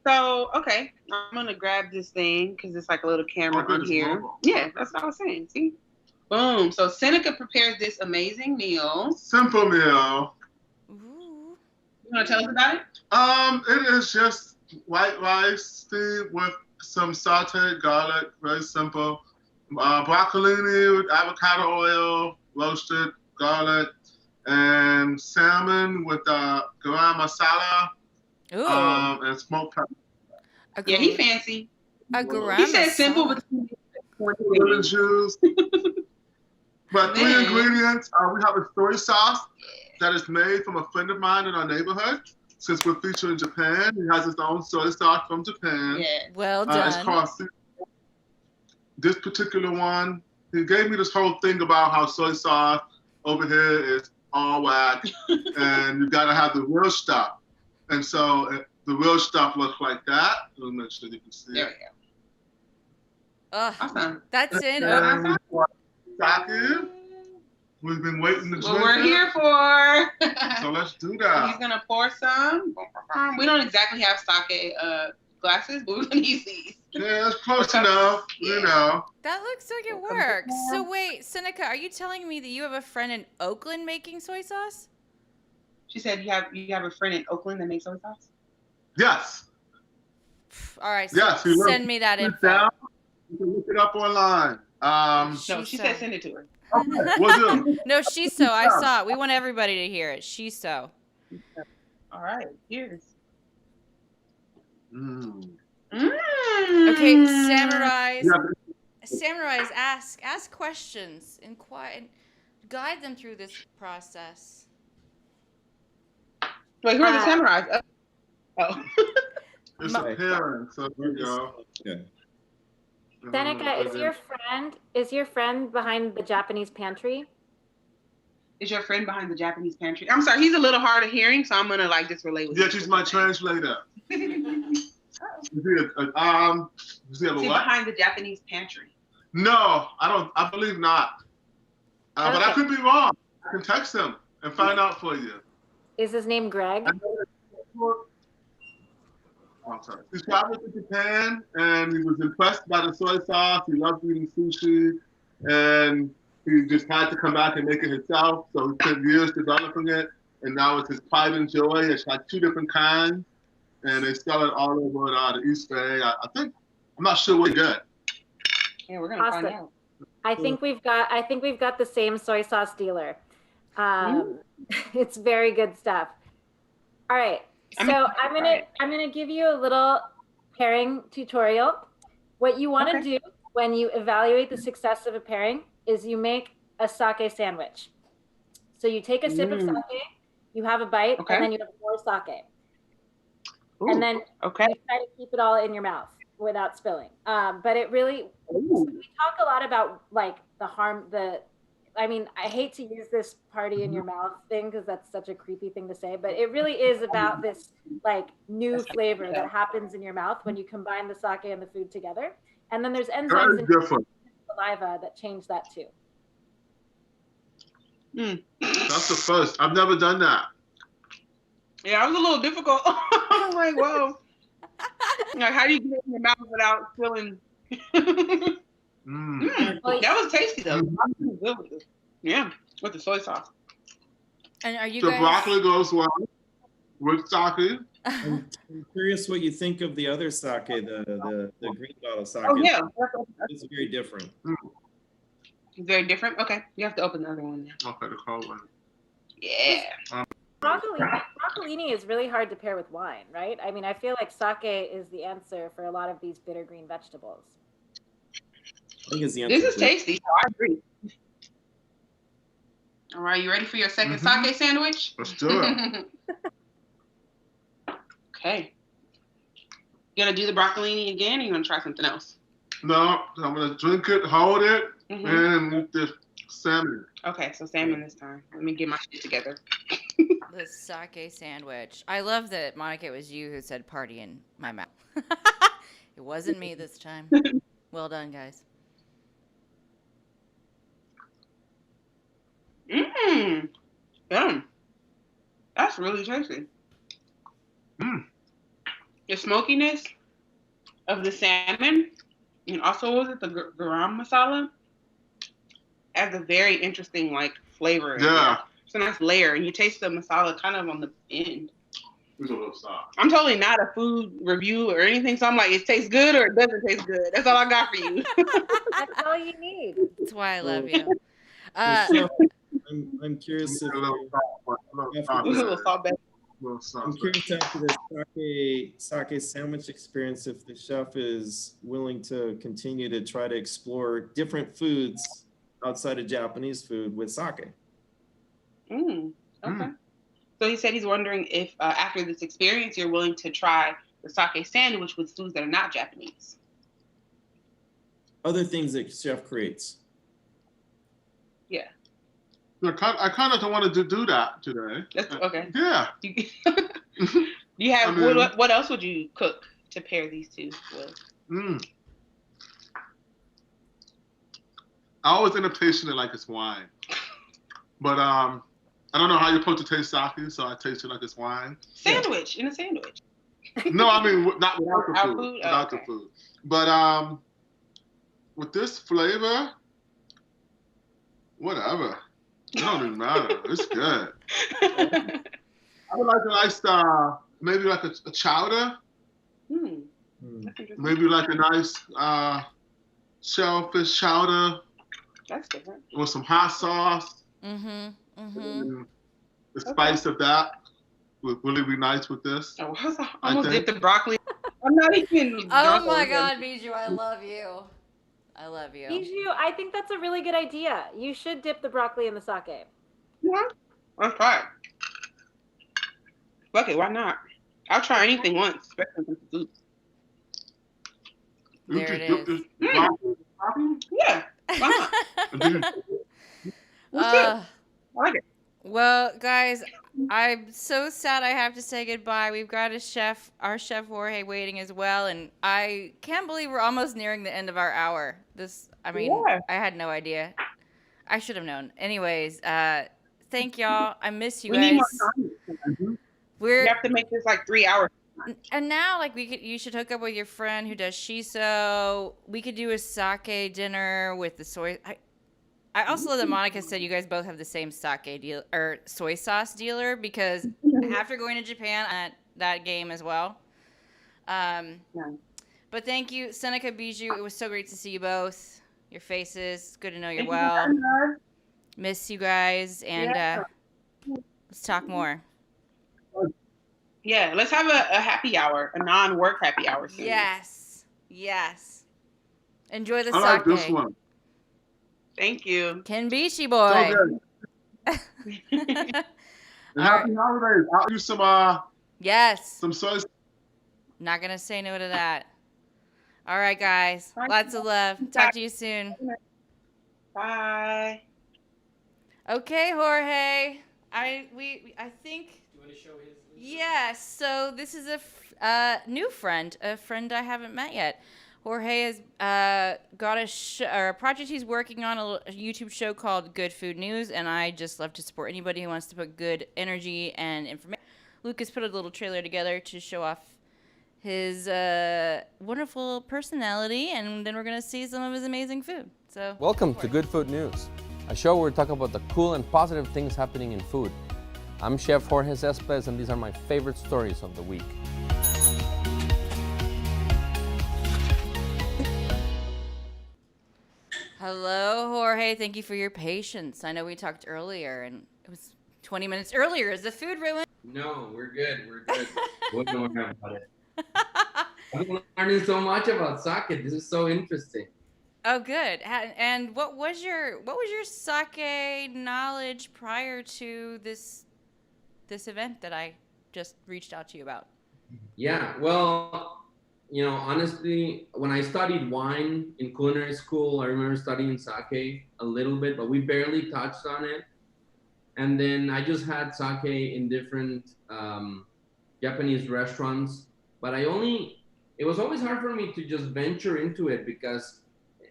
So, okay, I'm gonna grab this thing because it's like a little camera Oh, on it's here. mobile. Yeah, that's what I was saying. See, boom. So Seneca prepared this amazing meal. Simple meal. Ooh. You want to tell us about it? It is just white rice steamed with some sauteed garlic. Very simple. Broccolini with avocado oil, roasted garlic, and salmon with garam masala. Ooh. And smoked pepper. Yeah, he fancy. A garam He said masala. simple, but Lemon juice. But three Man. ingredients. We have a soy sauce that is made from a friend of mine in our neighborhood. Since we're featured in Japan, he has his own soy sauce from Japan. Yeah. Well It's done. called this particular one. He gave me this whole thing about how soy sauce over here is all whack, and you gotta have the real stuff. And so the real stuff looks like that. Let me make sure you can see There it. we go. Ugh, Awesome. that's in. And sake. We've been waiting to What drink we're it. here for. So let's do He's that. gonna pour some. We don't exactly have sake glasses, but we're gonna use these. Yeah, it's close enough, you know. That looks like it works. So wait, Seneca, are you telling me that you have a friend in Oakland making soy sauce? She said you have a friend in Oakland that makes soy sauce. Yes. All right, so Yes, he will. send me that Sit info. down. You can look it up online. No, She she said- said send it to her. Okay, we'll do. No, she's so. I saw it. We want everybody to hear it. She's so. All right, here's. Mm. Okay, samurais. Yeah, Samurais, ask questions, inquire, guide them through this process. Wait, who are the Uh, samurais? Oh. It's a pairing, so there you go. Okay. Seneca, is your friend behind the Japanese pantry? Is your friend behind the Japanese pantry? I'm sorry, he's a little hard of hearing, so I'm gonna like just relate with Yeah, you. she's my translator. Is he what? Behind the Japanese pantry. No, I don't. I believe not. But I could be wrong. I can text him and find out for you. Is his name Greg? I'm sorry. He traveled to Japan and he was impressed by the soy sauce. He loved eating sushi, and he just had to come back and make it himself. So he spent years developing it, and now it's his pride and joy. It's like 2 different kinds, and they sell it all over the East Bay. I think I'm not sure what good. Yeah, we're gonna find out. I think we've got the same soy sauce dealer. It's very good stuff. All right. So I'm gonna give you a little pairing tutorial. What you want to do when you evaluate the success of a pairing is you make a sake sandwich. So you take a sip of sake, you have a bite, and then you have more sake. And then you try to keep it all in your mouth without spilling. But it really, we talk a lot about like I mean, I hate to use this party in your mouth thing because that's such a creepy thing to say, but it really is about this like new flavor that happens in your mouth when you combine the sake and the food together. And then there's enzymes in your saliva that change that too. That's the first. I've never done that. Yeah, it was a little difficult. I'm like, whoa. Like, how do you get it in your mouth without spilling? That was tasty though. Yeah, with the soy sauce. And are you the guys... broccoli goes well with sake. I'm curious what you think of the other sake, the green bottle sake. Oh yeah, it's very different. Very different. Okay, you have to open the other one now. Okay, the cold one. Yeah. Broccolini is really hard to pair with wine, right? I mean, I feel like sake is the answer for a lot of these bitter green vegetables. I think it's the answer. This is tasty, so I agree. All right, you ready for your second sake sandwich? Let's do it. Okay. You gonna do the broccolini again, or you gonna try something else? No, I'm gonna drink it, hold it, and eat the salmon. Okay, so salmon this time. Let me get my shit together. The sake sandwich. I love that, Monica, it was you who said party in my mouth. It wasn't me this time. Well done, guys. Yum. That's really tasty. The smokiness of the salmon, and also was it the garam masala, adds a very interesting like flavor. Yeah. It's a nice layer, and you taste the masala kind of on the end. It's a little soft. I'm totally not a food review or anything, so I'm like, it tastes good or it doesn't taste good. That's all I got for you. That's all you need. That's why I love you. I'm curious if I'm curious after the sake sandwich experience, if the chef is willing to continue to try to explore different foods outside of Japanese food with sake. Okay. So he said he's wondering if after this experience, you're willing to try the sake sandwich with foods that are not Japanese. Other things that chef creates. Yeah. I kind of don't want to do that today. That's okay. Yeah. You have I mean, what else would you cook to pair these two with? I always end up tasting it like it's wine, but I don't know how you're supposed to taste sake, so I taste it like it's wine. Sandwich in a sandwich. No, I mean not without the food. food? Without the food. But with this flavor, whatever. It don't even matter. It's good. I would like a nice, maybe like a chowder. Maybe like a nice shellfish chowder. That's different. With some hot sauce. Mm-hmm. The spice of that would really be nice with this. Oh, I almost dipped the broccoli. I'm not even. Oh my God, Bijou, I love you. I love you. Bijou, I think that's a really good idea. You should dip the broccoli in the sake. Yeah, let's try it. Fuck it, why not? I'll try anything once, especially with the soup. You There it just dip is. this waffle in coffee? Yeah, why not? And then Let's do it. Uh, I like it. well, guys, I'm so sad I have to say goodbye. We've got our chef Jorge waiting as well, and I can't believe we're almost nearing the end of our hour. I mean, Yeah. I had no idea. I should have known. Anyways, thank y'all. I miss you We need more guys. time. We We're have to make this like 3 hours. and now like you should hook up with your friend who does shiso. We could do a sake dinner with the soy. I also love that Monica said you guys both have the same sake deal or soy sauce dealer because after going to Japan at that game as well. But thank you, Seneca Bijou. It was so great to see you both. Your faces. Good to know you're Thank you well. very much. Miss you guys, and Yeah. let's talk more. Yeah, let's have a happy hour, a non-work happy hour soon. Yes. Enjoy the I like sake. this one. Thank you. Kenbishi boy. So good. And All happy right. holidays. I'll use some Yes. some soy. Not gonna say no to that. All right, guys. Lots of love. Talk to you soon. Bye. Okay, Jorge. I think Do you want to show his? yes. So this is a new friend, a friend I haven't met yet. Jorge has got a project he's working on, a YouTube show called Good Food News, and I just love to support anybody who wants to put good energy and information. Lucas put a little trailer together to show off his wonderful personality, and then we're going to see some of his amazing food. So Welcome to Good Food News, a show where we talk about the cool and positive things happening in food. I'm Chef Jorge Cespedes, and these are my favorite stories of the week. Hello, Jorge. Thank you for your patience. I know we talked earlier, and it was 20 minutes earlier. Is the food ruined? No, we're good. We're good. Wouldn't worry about it. I'm learning so much about sake. This is so interesting. Oh, good. And what was your sake knowledge prior to this event that I just reached out to you about? Yeah, well, honestly, when I studied wine in culinary school, I remember studying sake a little bit, but we barely touched on it. And then I just had sake in different Japanese restaurants, but it was always hard for me to just venture into it because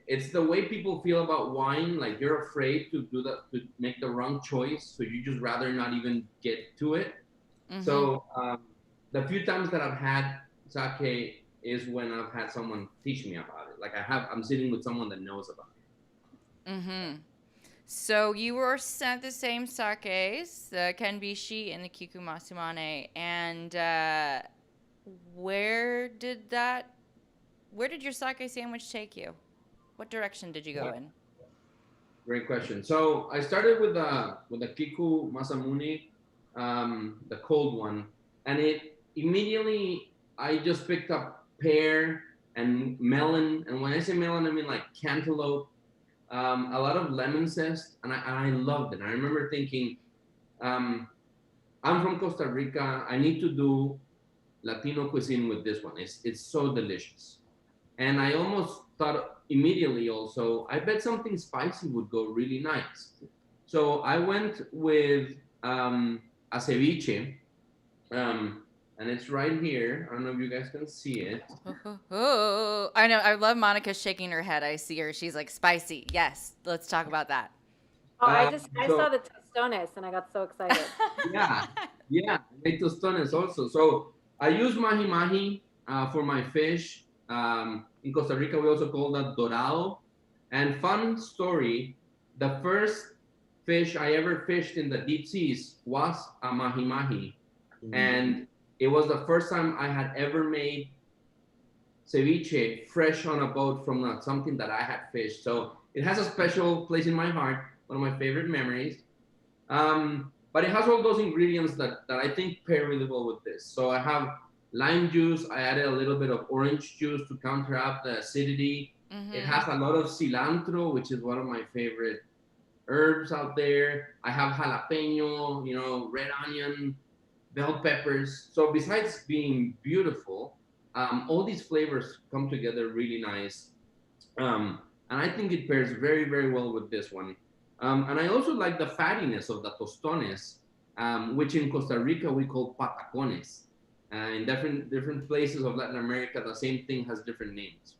it's the way people feel about wine. Like you're afraid to make the wrong choice, so you just rather not even get to it. Mm-hmm. So the few times that I've had sake is when I've had someone teach me about it. Like I'm sitting with someone that knows about it. Mm-hmm. So you were sent the same sakes, the Kenbishi and the Kiku Masumane, and where did your sake sandwich take you? What direction did you go in? Great question. So I started with the Kiku Masumane, the cold one, and it immediately I just picked up pear and melon, and when I say melon, I mean like cantaloupe, a lot of lemon zest, and I loved it. I remember thinking, I'm from Costa Rica. I need to do Latino cuisine with this one. It's so delicious, and I almost thought immediately also, I bet something spicy would go really nice. So I went with a ceviche, and it's right here. I don't know if you guys can see it. Oh, I know. I love Monica shaking her head. I see her. She's like, spicy. Yes, let's talk about that. Oh, I saw the tostones and I got so excited. Yeah, made tostones also. So I use mahi-mahi for my fish. In Costa Rica, we also call that dorado. And fun story, the first fish I ever fished in the deep seas was a mahi-mahi. Mm-hmm. And it was the first time I had ever made ceviche fresh on a boat from something that I had fished. So it has a special place in my heart, one of my favorite memories. But it has all those ingredients that I think pair really well with this. So I have lime juice. I added a little bit of orange juice to counteract the acidity. Mm-hmm. It has a lot of cilantro, which is one of my favorite herbs out there. I have jalapeno, red onion. bell peppers. So besides being beautiful, all these flavors come together really nice. And I think it pairs very, very well with this one. And I also like the fattiness of the tostones, which in Costa Rica we call patacones. In different places of Latin America, the same thing has different names.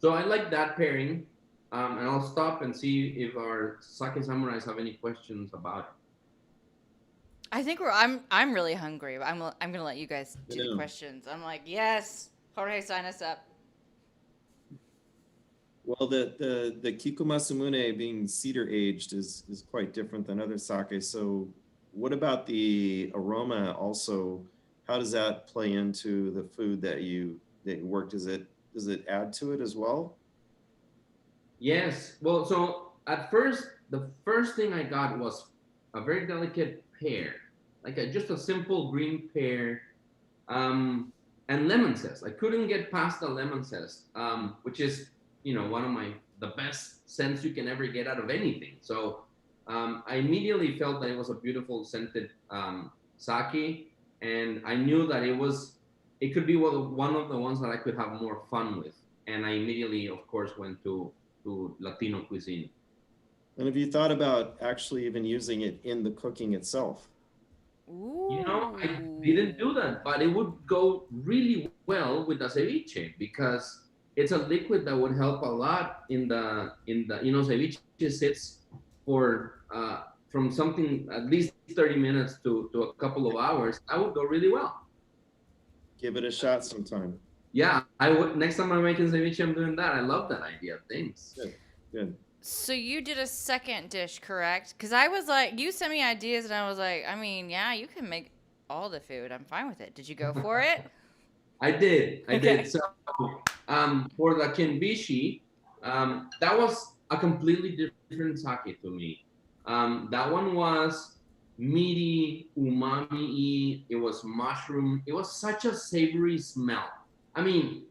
So I like that pairing, and I'll stop and see if our sake samurais have any questions about it. I think I'm really hungry. I'm gonna let you guys do the questions. I'm like, yes, Jorge, sign us up. Well, the Kiku Masumane being cedar aged is quite different than other sake. So what about the aroma also? How does that play into the food that you worked? Does it add to it as well? Yes. Well, so at first, the first thing I got was a very delicate pear, like just a simple green pear, and lemon zest. I couldn't get past the lemon zest, which is, one of the best scents you can ever get out of anything. So I immediately felt that it was a beautiful scented sake, and I knew that it could be one of the ones that I could have more fun with. And I immediately, of course, went to Latino cuisine. And have you thought about actually even using it in the cooking itself? Ooh. I didn't do that, but it would go really well with the ceviche because it's a liquid that would help a lot in the ceviche sits for from something at least 30 minutes to a couple of hours. That would go really well. Give it a shot sometime. Yeah, I would. Next time I'm making ceviche, I'm doing that. I love that idea. Thanks. Good. So you did a second dish, correct? Because I was like, you sent me ideas, and I was like, I mean, yeah, you can make all the food. I'm fine with it. Did you go for it? I did. So, for the kenbishi, that was a completely different sake to me. That one was meaty, umami-y. It was mushroom. It was such a savory smell. I mean,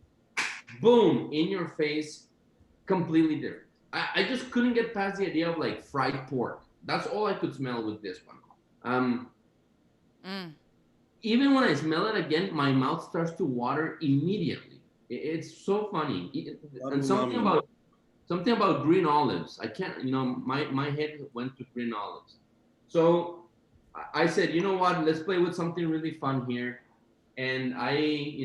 boom, in your face, completely different. I just couldn't get past the idea of like fried pork. That's all I could smell with this one. Even when I smell it again, my mouth starts to water immediately. It's so funny. And something about green olives. I can't, my head went to green olives. So I said, you know what? Let's play with something really fun here. And I,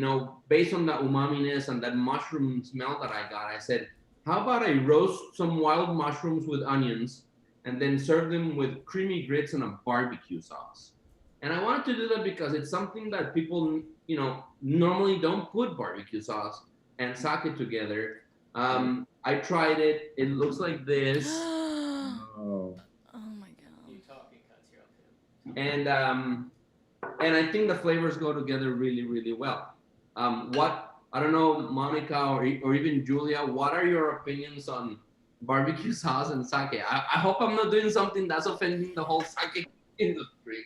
based on that umami-ness and that mushroom smell that I got, I said, how about I roast some wild mushrooms with onions and then serve them with creamy grits and a barbecue sauce? And I wanted to do that because it's something that people, normally don't put barbecue sauce and sake together. I tried it. It looks like this. Oh my God. You talking cuts here. And I think the flavors go together really, really well. I don't know, Monica or even Julia, what are your opinions on barbecue sauce and sake? I hope I'm not doing something that's offending the whole sake industry.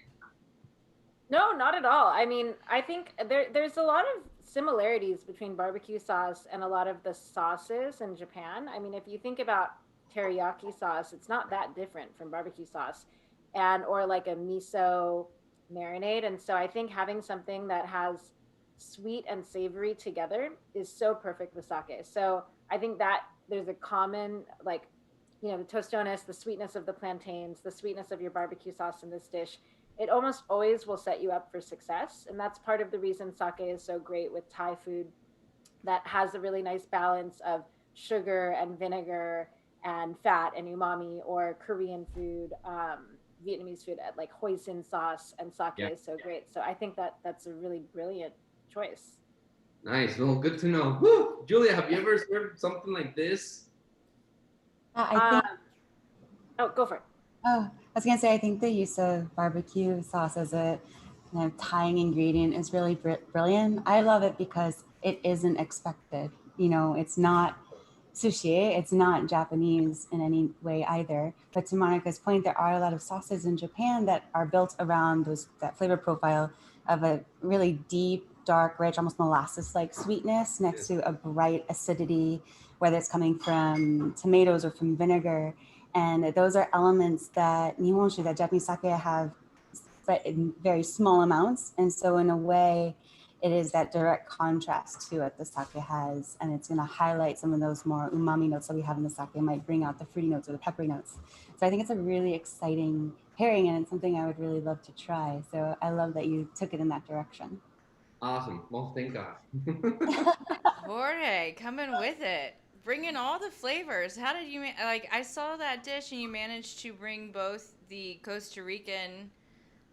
No, not at all. I mean, I think there's a lot of similarities between barbecue sauce and a lot of the sauces in Japan. I mean, if you think about teriyaki sauce, it's not that different from barbecue sauce, or like a miso marinade. And so I think having something that has sweet and savory together is so perfect with sake. So I think that there's a common, like, the tostones, the sweetness of the plantains, the sweetness of your barbecue sauce in this dish. It almost always will set you up for success. And that's part of the reason sake is so great with Thai food, that has a really nice balance of sugar and vinegar and fat and umami, or Korean food, Vietnamese food, like hoisin sauce and sake is so great. So I think that's a really brilliant choice. Nice. Well, good to know. Woo! Julia, have you ever served something like this? I think. Oh, go for it. Oh, I was gonna say, I think the use of barbecue sauce as a tying ingredient is really brilliant. I love it because it isn't expected. It's not sushi, it's not Japanese in any way either. But to Monica's point, there are a lot of sauces in Japan that are built around that flavor profile of a really deep, dark, rich, almost molasses-like sweetness next to a bright acidity, whether it's coming from tomatoes or from vinegar. And those are elements that Nihonshu, that Japanese sake, have but in very small amounts. And so in a way, it is that direct contrast to what the sake has, and it's going to highlight some of those more umami notes that we have in the sake. It might bring out the fruity notes or the peppery notes. So I think it's a really exciting pairing, and it's something I would really love to try. So I love that you took it in that direction. Awesome. Well, thank God. Jorge, coming with it. Bringing all the flavors. How did you, I saw that dish and you managed to bring both the Costa Rican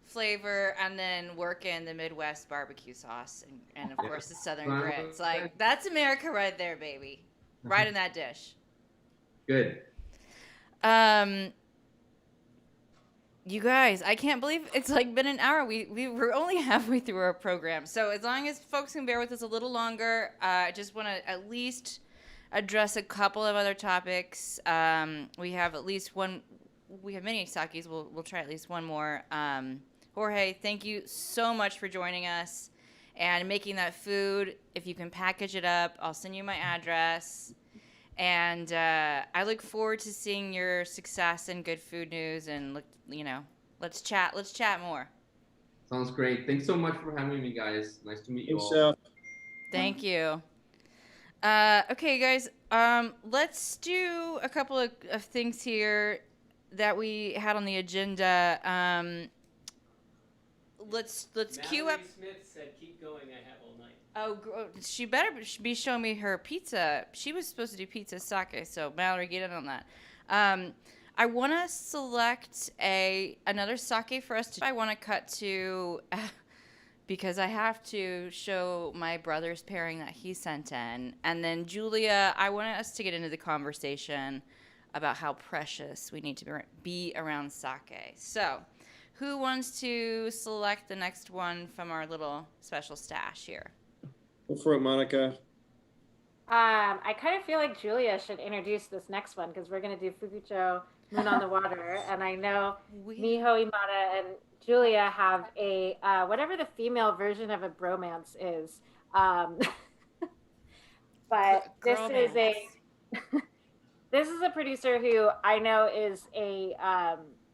flavor and then work in the Midwest barbecue sauce and of course the Southern grits. Like, that's America right there, baby. Right in that dish. Good. You guys, I can't believe it's like been an hour. We're only halfway through our program. So as long as folks can bear with us a little longer, I just want to at least address a couple of other topics. We have at least one. We have many sakis. We'll try at least one more. Jorge, thank you so much for joining us and making that food. If you can package it up, I'll send you my address. And I look forward to seeing your success and good food news. And let's chat. Let's chat more. Sounds great. Thanks so much for having me, guys. Nice to meet you all. Chef. Thank you. Okay, guys. Let's do a couple of things here that we had on the agenda. Let's queue up. Smith said, "Keep going. I have all night." Oh, she better be showing me her pizza. She was supposed to do pizza sake, so Mallory, get in on that. I want to select another sake for us to. I want to cut to because I have to show my brother's pairing that he sent in, and then Julia. I want us to get into the conversation about how precious we need to be around sake. So, who wants to select the next one from our little special stash here? Go for it, Monica. I kind of feel like Julia should introduce this next one because we're going to do Fukucho, Moon on the Water. And I know Miho Imada and Julia have a, whatever the female version of a bromance is. But this is a producer who I know is a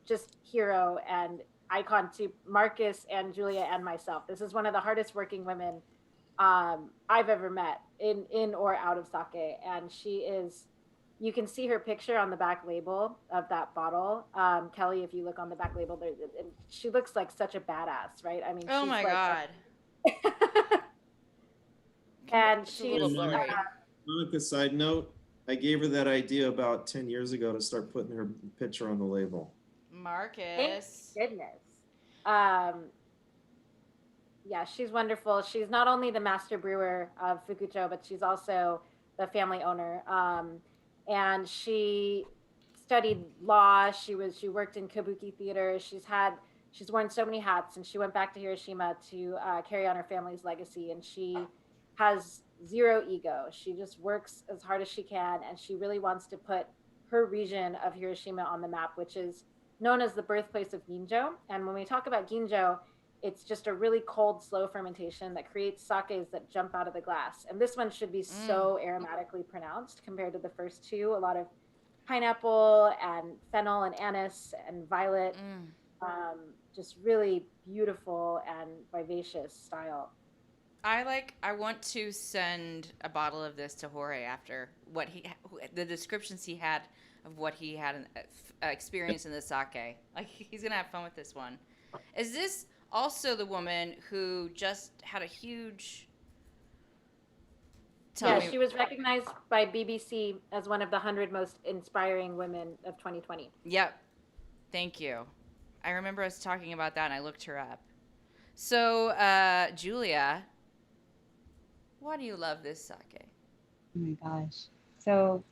just hero and icon to Marcus and Julia and myself. This is one of the hardest working women I've ever met in or out of sake, and she is. You can see her picture on the back label of that bottle. Kelly, if you look on the back label, she looks like such a badass, right? I mean, oh my God. And she's Monica, side note, I gave her that idea about 10 years ago to start putting her picture on the label. Marcus. Thank goodness. Yeah, she's wonderful. She's not only the master brewer of Fukucho, but she's also the family owner. And she studied law. She worked in kabuki theater. She's worn so many hats, and she went back to Hiroshima to carry on her family's legacy. And she has zero ego. She just works as hard as she can, and she really wants to put her region of Hiroshima on the map, which is known as the birthplace of ginjo. And when we talk about ginjo, it's just a really cold, slow fermentation that creates sakes that jump out of the glass. And this one should be so aromatically pronounced compared to the first two. A lot of pineapple and fennel and anise and violet. Just really beautiful and vivacious style. I want to send a bottle of this to Jorge after the descriptions he had of what he had experienced in the sake. Like, he's gonna have fun with this one. Is this also the woman who just had a huge... She was recognized by BBC as one of the 100 most inspiring women of 2020. Yep. Thank you. I remember us talking about that, and I looked her up. So, Julia, why do you love this sake? Oh my gosh. So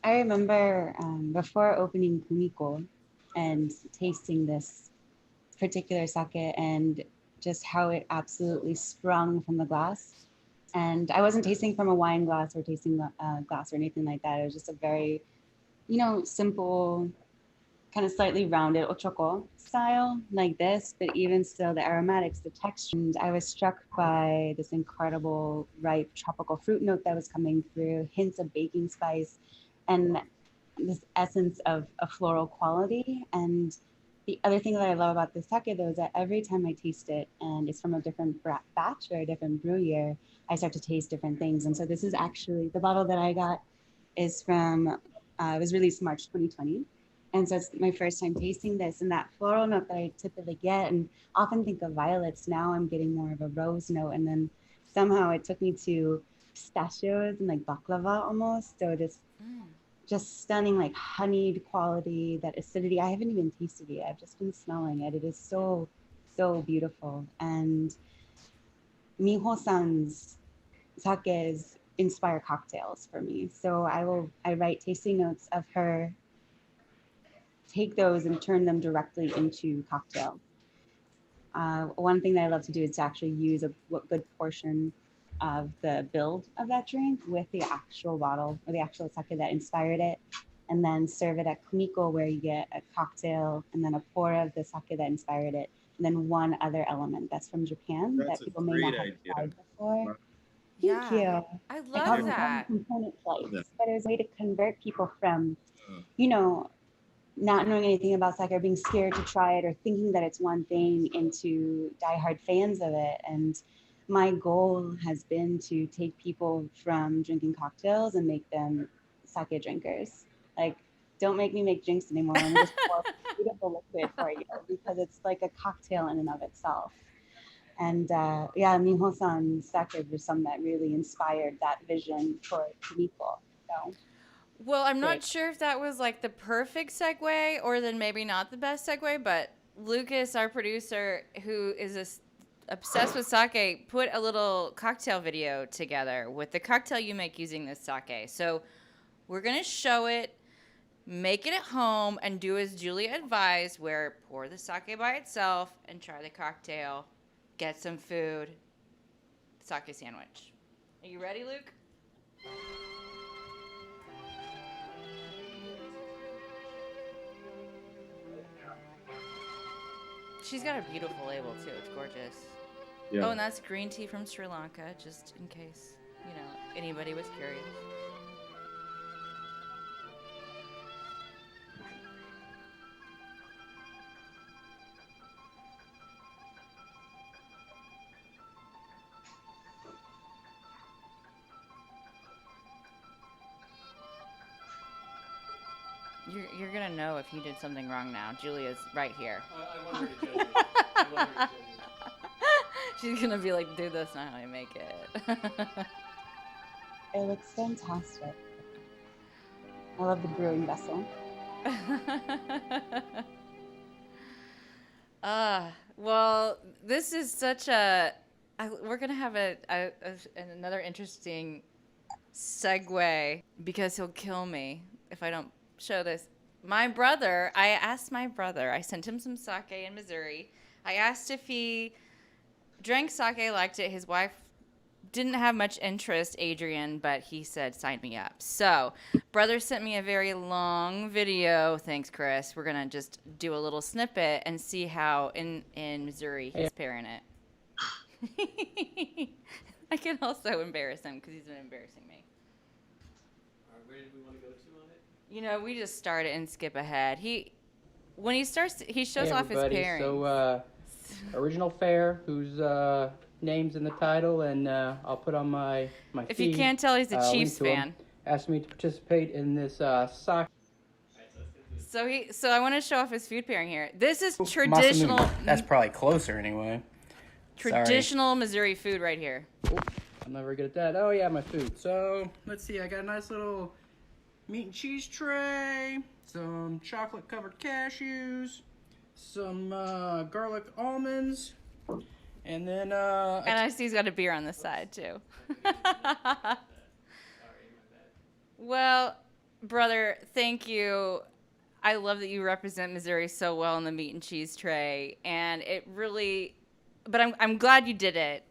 I remember before opening Kumiko and tasting this particular sake and just how it absolutely sprung from the glass. And I wasn't tasting from a wine glass or tasting glass or anything like that. It was just a very, simple, kind of slightly rounded ochoko style like this, but even still the aromatics, the texture. And I was struck by this incredible ripe tropical fruit note that was coming through, hints of baking spice, and this essence of a floral quality. And the other thing that I love about this sake though is that every time I taste it, and it's from a different batch or a different brew year, I start to taste different things. And so this is actually the bottle that I got is from, it was released March 2020. And so it's my first time tasting this, and that floral note that I typically get and often think of violets, now I'm getting more of a rose note. And then somehow it took me to pistachios and like baklava almost. So just stunning, like honeyed quality, that acidity. I haven't even tasted it yet. I've just been smelling it. It is so, so beautiful. And Miho-san's sakes inspire cocktails for me. So I write tasting notes of her, take those and turn them directly into cocktails. One thing that I love to do is to actually use a good portion of the build of that drink with the actual bottle or the actual sake that inspired it, and then serve it at Kumiko, where you get a cocktail and then a pour of the sake that inspired it, and then one other element that's from Japan that people may not have tried before. Thank you. I I love call them that. component flights, but it was a way to convert people from, you know, not knowing anything about sake or being scared to try it or thinking that it's one thing into diehard fans of it. And my goal has been to take people from drinking cocktails and make them sake drinkers. Like, don't make me make drinks anymore. Let me just pour beautiful liquid for you, because it's like a cocktail in and of itself. And yeah, Miho-san's sake was some that really inspired that vision for Kumiko. So. Well, I'm not sure if that was like the perfect segue or then maybe not the best segue, but Lucas, our producer, who is obsessed with sake, put a little cocktail video together with the cocktail you make using this sake. So we're going to show it, make it at home, and do as Julia advised, where pour the sake by itself and try the cocktail, get some food, sake sandwich. Are you ready, Luke? She's got a beautiful label, too. It's gorgeous. Yeah. Oh, and that's green tea from Sri Lanka, just in case, you know, anybody was curious. You're gonna know if you did something wrong now. Julia's right here. I want her to judge you. She's gonna be like, dude, that's not how I make it. It looks fantastic. I love the brewing vessel. Well, this is such a. We're gonna have another interesting segue, because he'll kill me if I don't show this. My brother, I sent him some sake in Missouri. I asked if he drank sake, liked it. His wife didn't have much interest, Adrian, but he said, sign me up. So, brother sent me a very long video. Thanks, Chris. We're going to just do a little snippet and see how in Missouri he's pairing it. I can also embarrass him because he's been embarrassing me. Where did we want to go to on it? You know, we just start it and skip ahead. When he starts, he shows off his everybody. pairings. So, Original Fare, whose name's in the title, and I'll put on my feed. If you can't tell, he's a Chiefs fan. Asked me to participate in this soccer. So I want to show off his food pairing here. This is traditional. That's probably closer anyway. Traditional Missouri food right here. I'm not very good at that. Oh yeah, my food. So let's see. I got a nice little meat and cheese tray, some chocolate covered cashews, some garlic almonds, and then and I see he's got a beer on the side too. Well, brother, thank you. I love that you represent Missouri so well in the meat and cheese tray, and it really. But I'm glad you did it.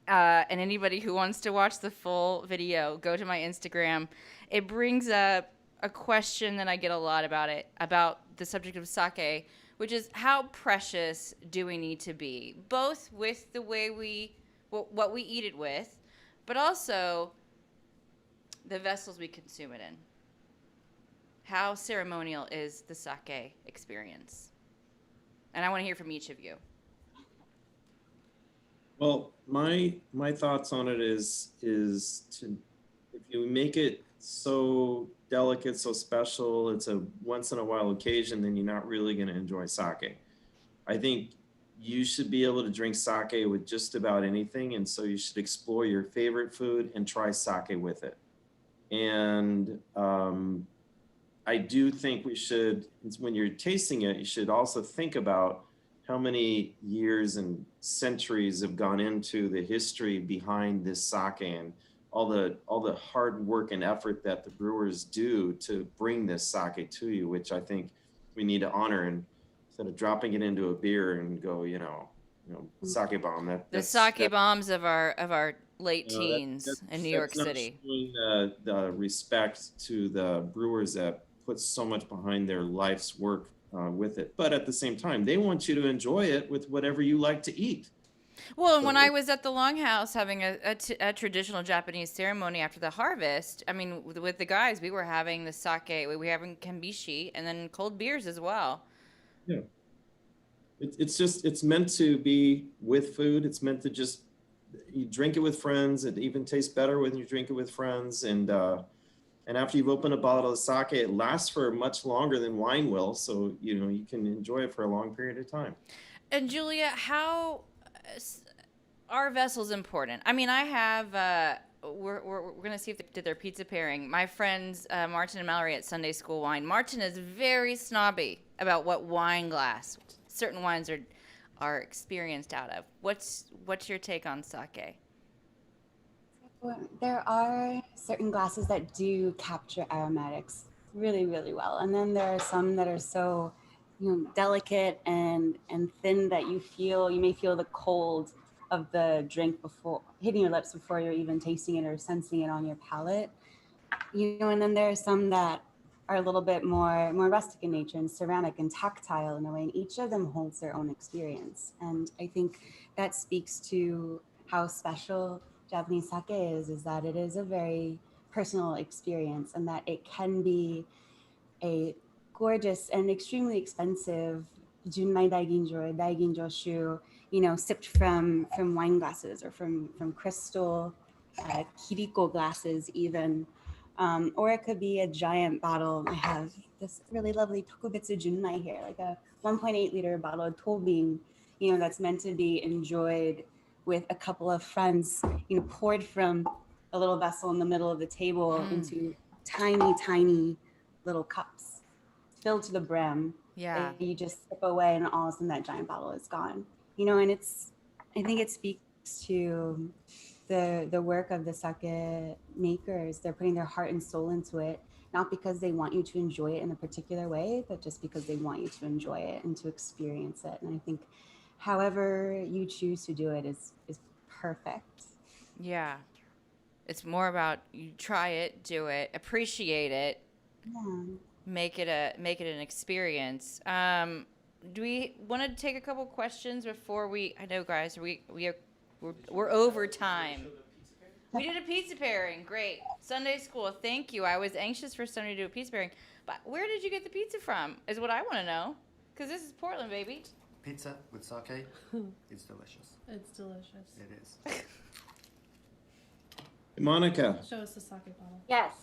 And anybody who wants to watch the full video, go to my Instagram. It brings up a question that I get a lot about the subject of sake, which is how precious do we need to be, both with the way what we eat it with, but also the vessels we consume it in. How ceremonial is the sake experience? And I want to hear from each of you. Well, my thoughts on it is to, if you make it so delicate, so special, it's a once in a while occasion, then you're not really going to enjoy sake. I think you should be able to drink sake with just about anything, and so you should explore your favorite food and try sake with it. And I do think we should, when you're tasting it, you should also think about how many years and centuries have gone into the history behind this sake and all the hard work and effort that the brewers do to bring this sake to you, which I think we need to honor, and instead of dropping it into a beer and go, sake bomb. The sake bombs of our late teens in New York City. Showing the respect to the brewers that put so much behind their life's work with it. But at the same time, they want you to enjoy it with whatever you like to eat. Well, when I was at the Longhouse having a traditional Japanese ceremony after the harvest, I mean, with the guys, we were having the sake, we were having kenbishi, and then cold beers as well. Yeah. It's meant to be with food. It's meant to just, you drink it with friends. It even tastes better when you drink it with friends. And after you've opened a bottle of sake, it lasts for much longer than wine will. So, you can enjoy it for a long period of time. And Julia, how are vessels important? I mean, I have, we're going to see if they did their pizza pairing. My friends, Martin and Mallory at Sunday School Wine. Martin is very snobby about what wine glass certain wines are experienced out of. What's your take on sake? There are certain glasses that do capture aromatics really, really well. And then there are some that are so, delicate and thin that you may feel the cold of the drink before hitting your lips before you're even tasting it or sensing it on your palate. And then there are some that are a little bit more rustic in nature and ceramic and tactile in a way, and each of them holds their own experience. And I think that speaks to how special Japanese sake is that it is a very personal experience, and that it can be a gorgeous and extremely expensive Junmai Daiginjo shu, sipped from wine glasses or from crystal kiriko glasses even. Or it could be a giant bottle. I have this really lovely Tokubetsu Junmai here, like a 1.8 liter bottle of Tobing, that's meant to be enjoyed with a couple of friends, poured from a little vessel in the middle of the table into tiny, tiny little cups filled to the brim. Yeah. You just sip away and all of a sudden that giant bottle is gone. And I think it speaks to the work of the sake makers. They're putting their heart and soul into it, not because they want you to enjoy it in a particular way, but just because they want you to enjoy it and to experience it. And I think however you choose to do it is perfect. Yeah. It's more about you try it, do it, appreciate it. Yeah. Make it an experience. Do we want to take a couple questions before I know, guys, we're over time. We did a pizza pairing. Great. Sunday school. Thank you. I was anxious for somebody to do a pizza pairing. But where did you get the pizza from is what I want to know. Because this is Portland, baby. Pizza with sake. It's delicious. It's delicious. It is. Monica, Show us the sake bottle. Yes.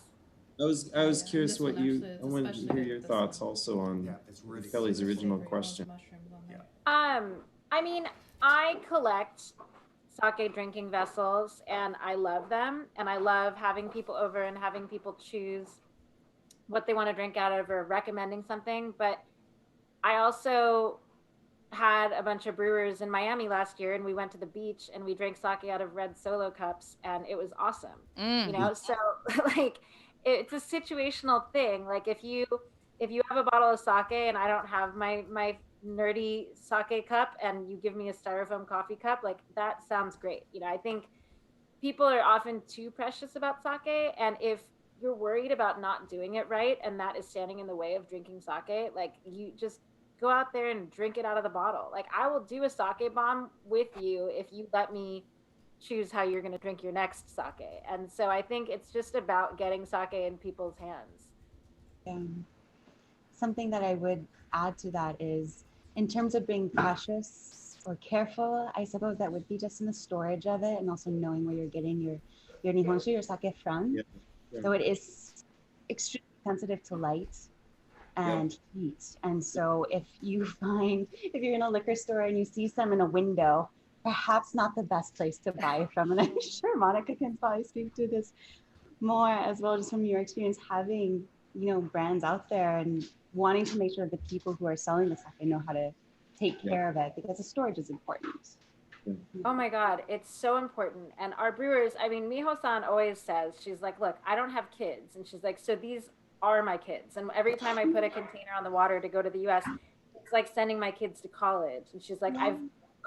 I was curious This one what actually is I wanted to especially hear good, your this thoughts one. also on it's really Kelly's super original savory, question. all the mushrooms on there. I mean, I collect sake drinking vessels and I love them, and I love having people over and having people choose what they want to drink out of or recommending something. But I also had a bunch of brewers in Miami last year, and we went to the beach and we drank sake out of red Solo cups, and it was awesome. So like it's a situational thing. Like if you have a bottle of sake and I don't have my nerdy sake cup and you give me a styrofoam coffee cup, like that sounds great. I think people are often too precious about sake, and if you're worried about not doing it right and that is standing in the way of drinking sake, like you just go out there and drink it out of the bottle. Like I will do a sake bomb with you if you let me choose how you're going to drink your next sake. And so I think it's just about getting sake in people's hands. Something that I would add to that is In terms of being cautious or careful, I suppose that would be just in the storage of it and also knowing where you're getting your nihonshu, your sake from. Yeah. So it is extremely sensitive to light and heat. And so if you're in a liquor store and you see some in a window, perhaps not the best place to buy from. And I'm sure Monica can probably speak to this more as well, just from your experience having, brands out there and wanting to make sure the people who are selling the sake know how to take care of it, because the storage is important. Oh my God, it's so important. And our brewers, I mean, Miho-san always says, she's like, look, I don't have kids. And she's like, so these are my kids. And every time I put a container on the water to go to the US, it's like sending my kids to college. And she's like, I've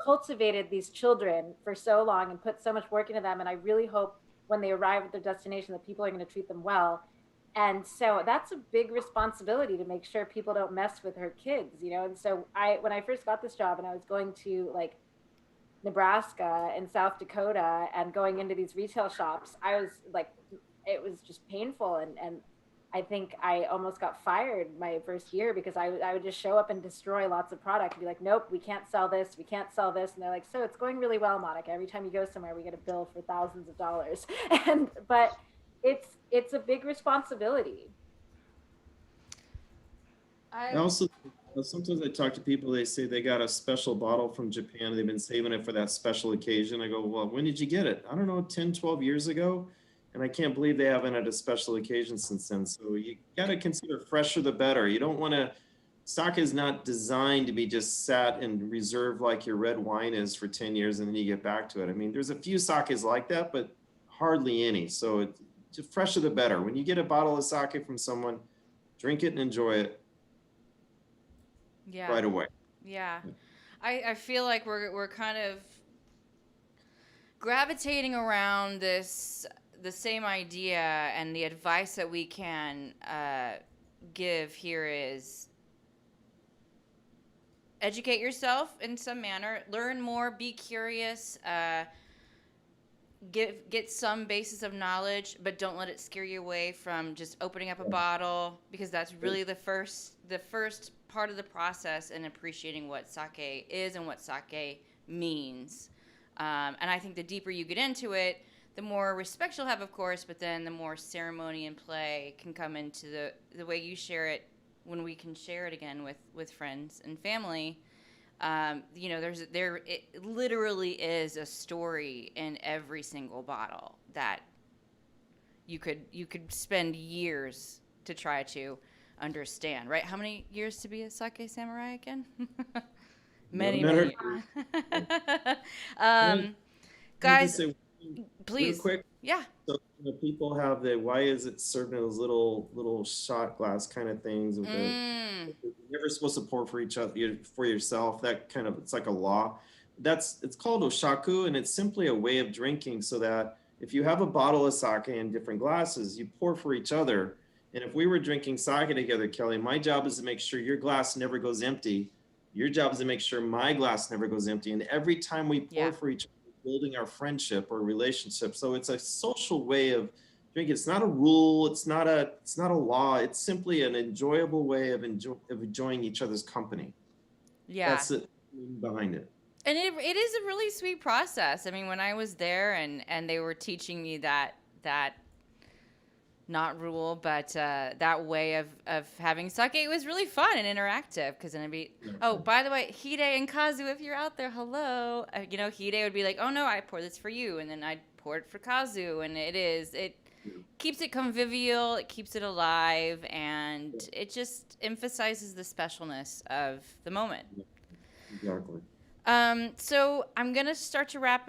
cultivated these children for so long and put so much work into them. And I really hope when they arrive at their destination that people are going to treat them well. And so that's a big responsibility to make sure people don't mess with her kids, And so when I first got this job and I was going to like Nebraska and South Dakota and going into these retail shops, I was like, it was just painful. And I think I almost got fired my first year because I would just show up and destroy lots of product and be like, nope, we can't sell this. We can't sell this. And they're like, so it's going really well, Monica. Every time you go somewhere, we get a bill for thousands of dollars. But it's a big responsibility. I also, sometimes I talk to people, they say they got a special bottle from Japan. They've been saving it for that special occasion. I go, well, when did you get it? I don't know, 10, 12 years ago. And I can't believe they haven't had a special occasion since then. So you got to consider fresher the better. You don't want to, sake is not designed to be just sat and reserved like your red wine is for 10 years and then you get back to it. I mean, there's a few sakes like that, but hardly any. So it's just fresher the better. When you get a bottle of sake from someone, drink it and enjoy it right away. Yeah. I feel like we're kind of gravitating around the same idea, and the advice that we can give here is educate yourself in some manner, learn more, be curious, get some basis of knowledge, but don't let it scare you away from just opening up a bottle, because that's really the first part of the process in appreciating what sake is and what sake means. And I think the deeper you get into it, the more respect you'll have, of course, but then the more ceremony and play can come into the way you share it when we can share it again with friends and family. It literally is a story in every single bottle that you could spend years to try to understand, right? How many years to be a sake samurai again? many years. Guys, please. Real quick. Yeah. So people have why is it served in those little shot glass kind of things? With you're never supposed to pour for each other, for yourself. That kind of, it's like a law. It's called oshaku, and it's simply a way of drinking, so that if you have a bottle of sake in different glasses, you pour for each other. And if we were drinking sake together, Kelly, my job is to make sure your glass never goes empty. Your job is to make sure my glass never goes empty. And every time we pour for each other, building our friendship or relationship. So it's a social way of drinking. It's not a rule. It's not a law. It's simply an enjoyable way of enjoying each other's company. Yeah. That's it behind it. And it is a really sweet process. I mean, when I was there and they were teaching me that not rule, but that way of having sake, it was really fun and interactive, because then it'd be, oh, by the way, Hide and Kazu, if you're out there, hello. Hide would be like, oh no, I poured this for you, and then I'd pour it for Kazu, and it keeps it convivial, it keeps it alive, and it just emphasizes the specialness of the moment. Exactly. So I'm going to start to wrap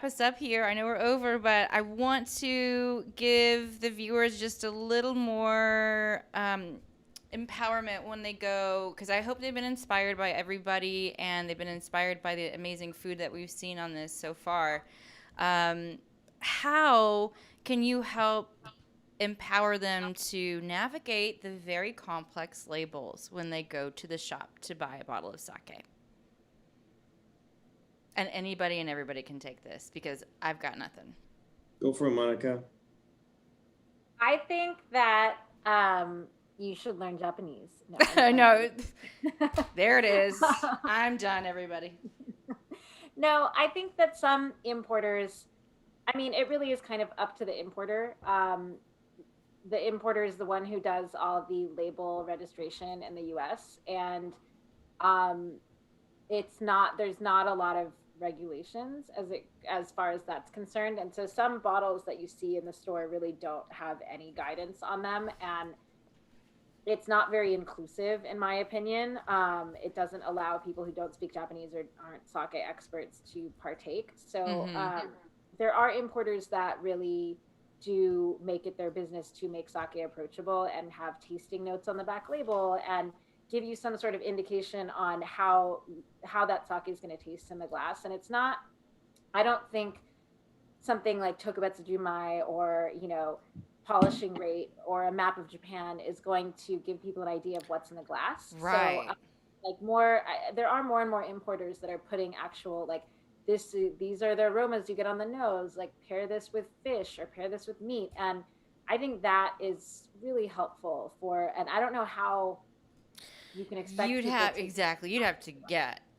us up here. I know we're over, but I want to give the viewers just a little more empowerment when they go, because I hope they've been inspired by everybody, and they've been inspired by the amazing food that we've seen on this so far. How can you help empower them to navigate the very complex labels when they go to the shop to buy a bottle of sake? And anybody and everybody can take this, because I've got nothing. Go for it, Monica. I think that you should learn Japanese. No. There it is. I'm done, everybody. No, I think that some importers, I mean, it really is kind of up to the importer. The importer is the one who does all the label registration in the US. And um, there's not a lot of regulations as far as that's concerned. And so some bottles that you see in the store really don't have any guidance on them. And it's not very inclusive, in my opinion. It doesn't allow people who don't speak Japanese or aren't sake experts to partake. So there are importers that really do make it their business to make sake approachable and have tasting notes on the back label and give you some sort of indication on how that sake is going to taste in the glass. And it's not, I don't think something like Hakutsuru Jumai or, polishing rate or a map of Japan is going to give people an idea of what's in the glass. Right. So there are more and more importers that are putting actual these are the aromas you get on the nose, like pair this with fish or pair this with meat. And I think that is really helpful and I don't know how you can expect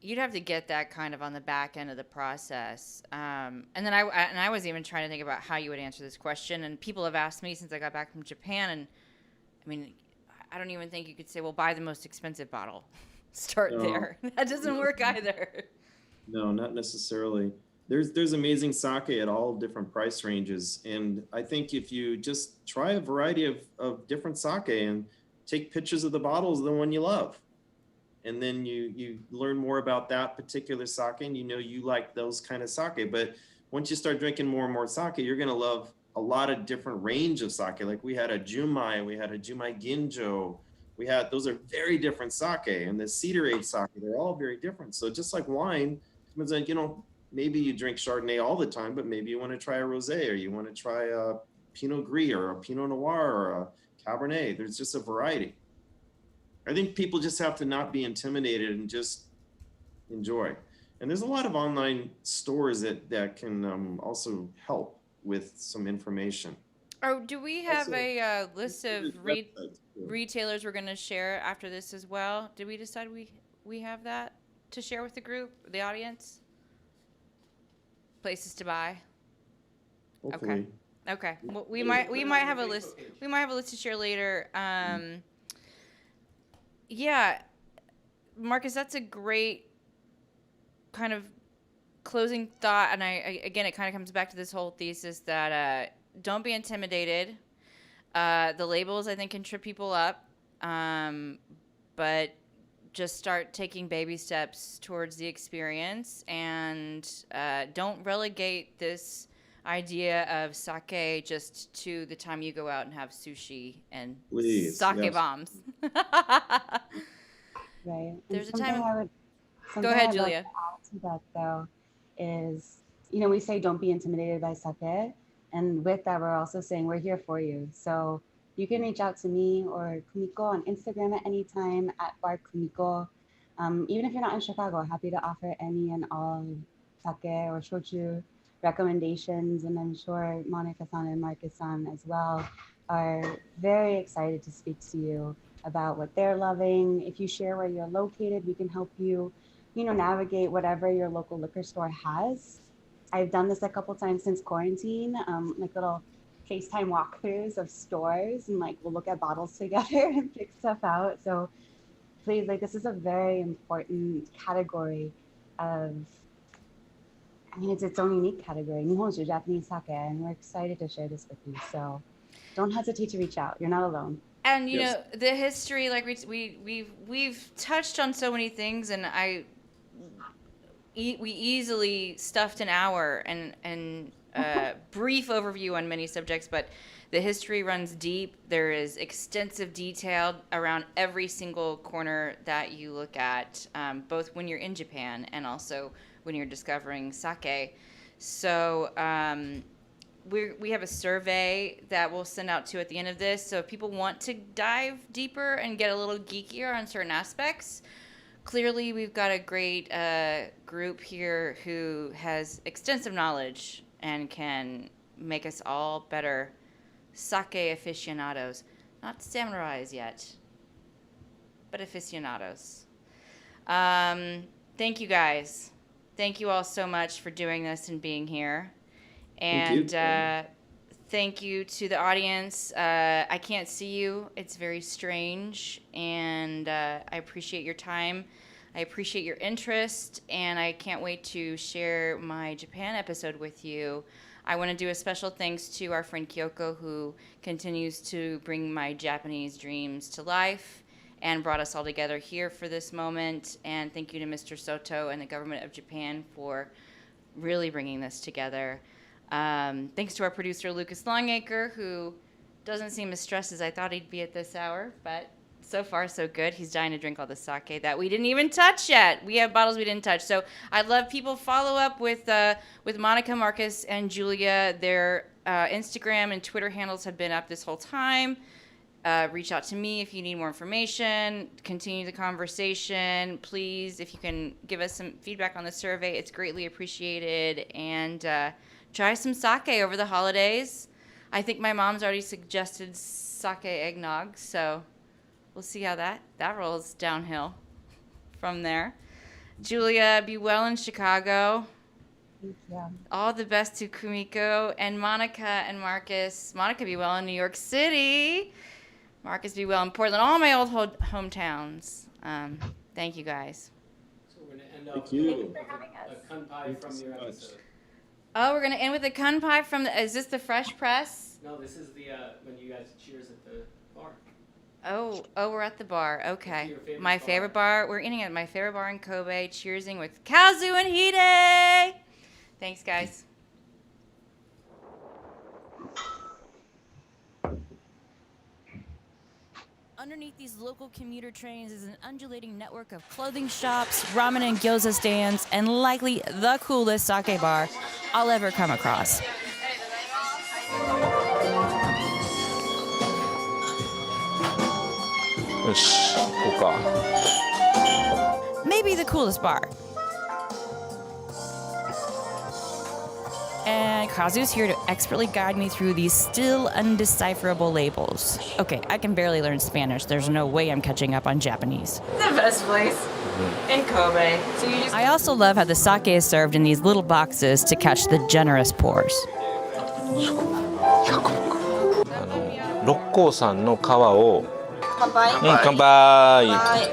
You'd have to get that kind of on the back end of the process. And then I was even trying to think about how you would answer this question. And people have asked me since I got back from Japan. And I mean, I don't even think you could say, well, buy the most expensive bottle. Start there. That doesn't work either. No, not necessarily. There's amazing sake at all different price ranges. And I think if you just try a variety of different sake and take pictures of the bottles, the one you love. And then you learn more about that particular sake and you like those kind of sake. But once you start drinking more and more sake, you're going to love a lot of different range of sake. Like we had a Jumai, we had a Jumai Ginjo. Those are very different sake. And the cedar age sake, they're all very different. So just like wine, maybe you drink Chardonnay all the time, but maybe you want to try a rosé or you want to try a Pinot Gris or a Pinot Noir or a Cabernet. There's just a variety. I think people just have to not be intimidated and just enjoy. And there's a lot of online stores that can also help with some information. Oh, do we have a list of retailers we're going to share after this as well? Did we decide we have that to share with the group, the audience? Places to buy? Hopefully. Okay. Well, we might have a list. We might have a list to share later. Yeah, Marcus, that's a great kind of closing thought. And again, it kind of comes back to this whole thesis that don't be intimidated. The labels, I think, can trip people up, but just start taking baby steps towards the experience, and don't relegate this idea of sake just to the time you go out and have sushi and sake bombs. Right. There's a time. Go ahead, Julia. To that though is, we say don't be intimidated by sake, and with that we're also saying we're here for you. So you can reach out to me or Kumiko on Instagram at any time at Bar Kumiko. Even if you're not in Chicago, happy to offer any and all sake or shochu recommendations. And I'm sure Monica-san and Marcus-san as well are very excited to speak to you about what they're loving. If you share where you're located, we can help you, navigate whatever your local liquor store has. I've done this a couple times since quarantine, like little FaceTime walkthroughs of stores, and we'll look at bottles together and pick stuff out. So please, this is a very important category of, it's its own unique category, Nihonshu, Japanese sake, and we're excited to share this with you. So don't hesitate to reach out. You're not alone. And the history, we've touched on so many things, and we easily stuffed an hour and brief overview on many subjects, but the history runs deep. There is extensive detail around every single corner that you look at, both when you're in Japan and also when you're discovering sake. So we have a survey that we'll send out to at the end of this. So if people want to dive deeper and get a little geekier on certain aspects, clearly we've got a great group here who has extensive knowledge and can make us all better sake aficionados. Not samurais yet, but aficionados. Thank you guys. Thank you all so much for doing this and being here. Thank you. And thank you to the audience. I can't see you. It's very strange. And I appreciate your time. I appreciate your interest. And I can't wait to share my Japan episode with you. I want to do a special thanks to our friend Kyoko, who continues to bring my Japanese dreams to life and brought us all together here for this moment. And thank you to Mr. Soto and the government of Japan for really bringing this together. Thanks to our producer, Lucas Longacre, who doesn't seem as stressed as I thought he'd be at this hour, but so far so good. He's dying to drink all the sake that we didn't even touch yet. We have bottles we didn't touch. So I'd love people follow up with Monica, Marcus, and Julia. Their Instagram and Twitter handles have been up this whole time. Reach out to me if you need more information. Continue the conversation. Please, if you can give us some feedback on the survey, it's greatly appreciated. And try some sake over the holidays. I think my mom's already suggested sake eggnog, so we'll see how that rolls downhill from there. Julia, be well in Chicago. Thank you. All the best to Kumiko and Monica and Marcus. Monica, be well in New York City. Marcus, be well in Portland. All my old hometowns. Thank you, guys. So we're going to end Thank off you. with a kunpai from your episode. Oh, we're going to end with a kunpai from is this the Fresh Press? No, this is the when you guys cheers at the bar. Oh, we're at the bar. Okay. Your favorite My bar. favorite bar. We're eating at my favorite bar in Kobe, cheersing with Kazu and Hide. Thanks, guys. Underneath these local commuter trains is an undulating network of clothing shops, ramen and gyoza stands, and likely the coolest sake bar I'll ever come across. Maybe the coolest bar. And Kazu's here to expertly guide me through these still undecipherable labels. Okay, I can barely learn Spanish. There's no way I'm catching up on Japanese. The best place in Kobe. So you just I also love how the sake is served in these little boxes to catch the generous pours. 六甲山の川を乾杯。乾杯。はい。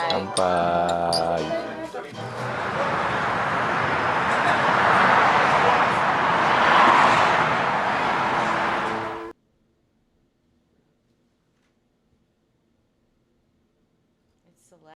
乾杯。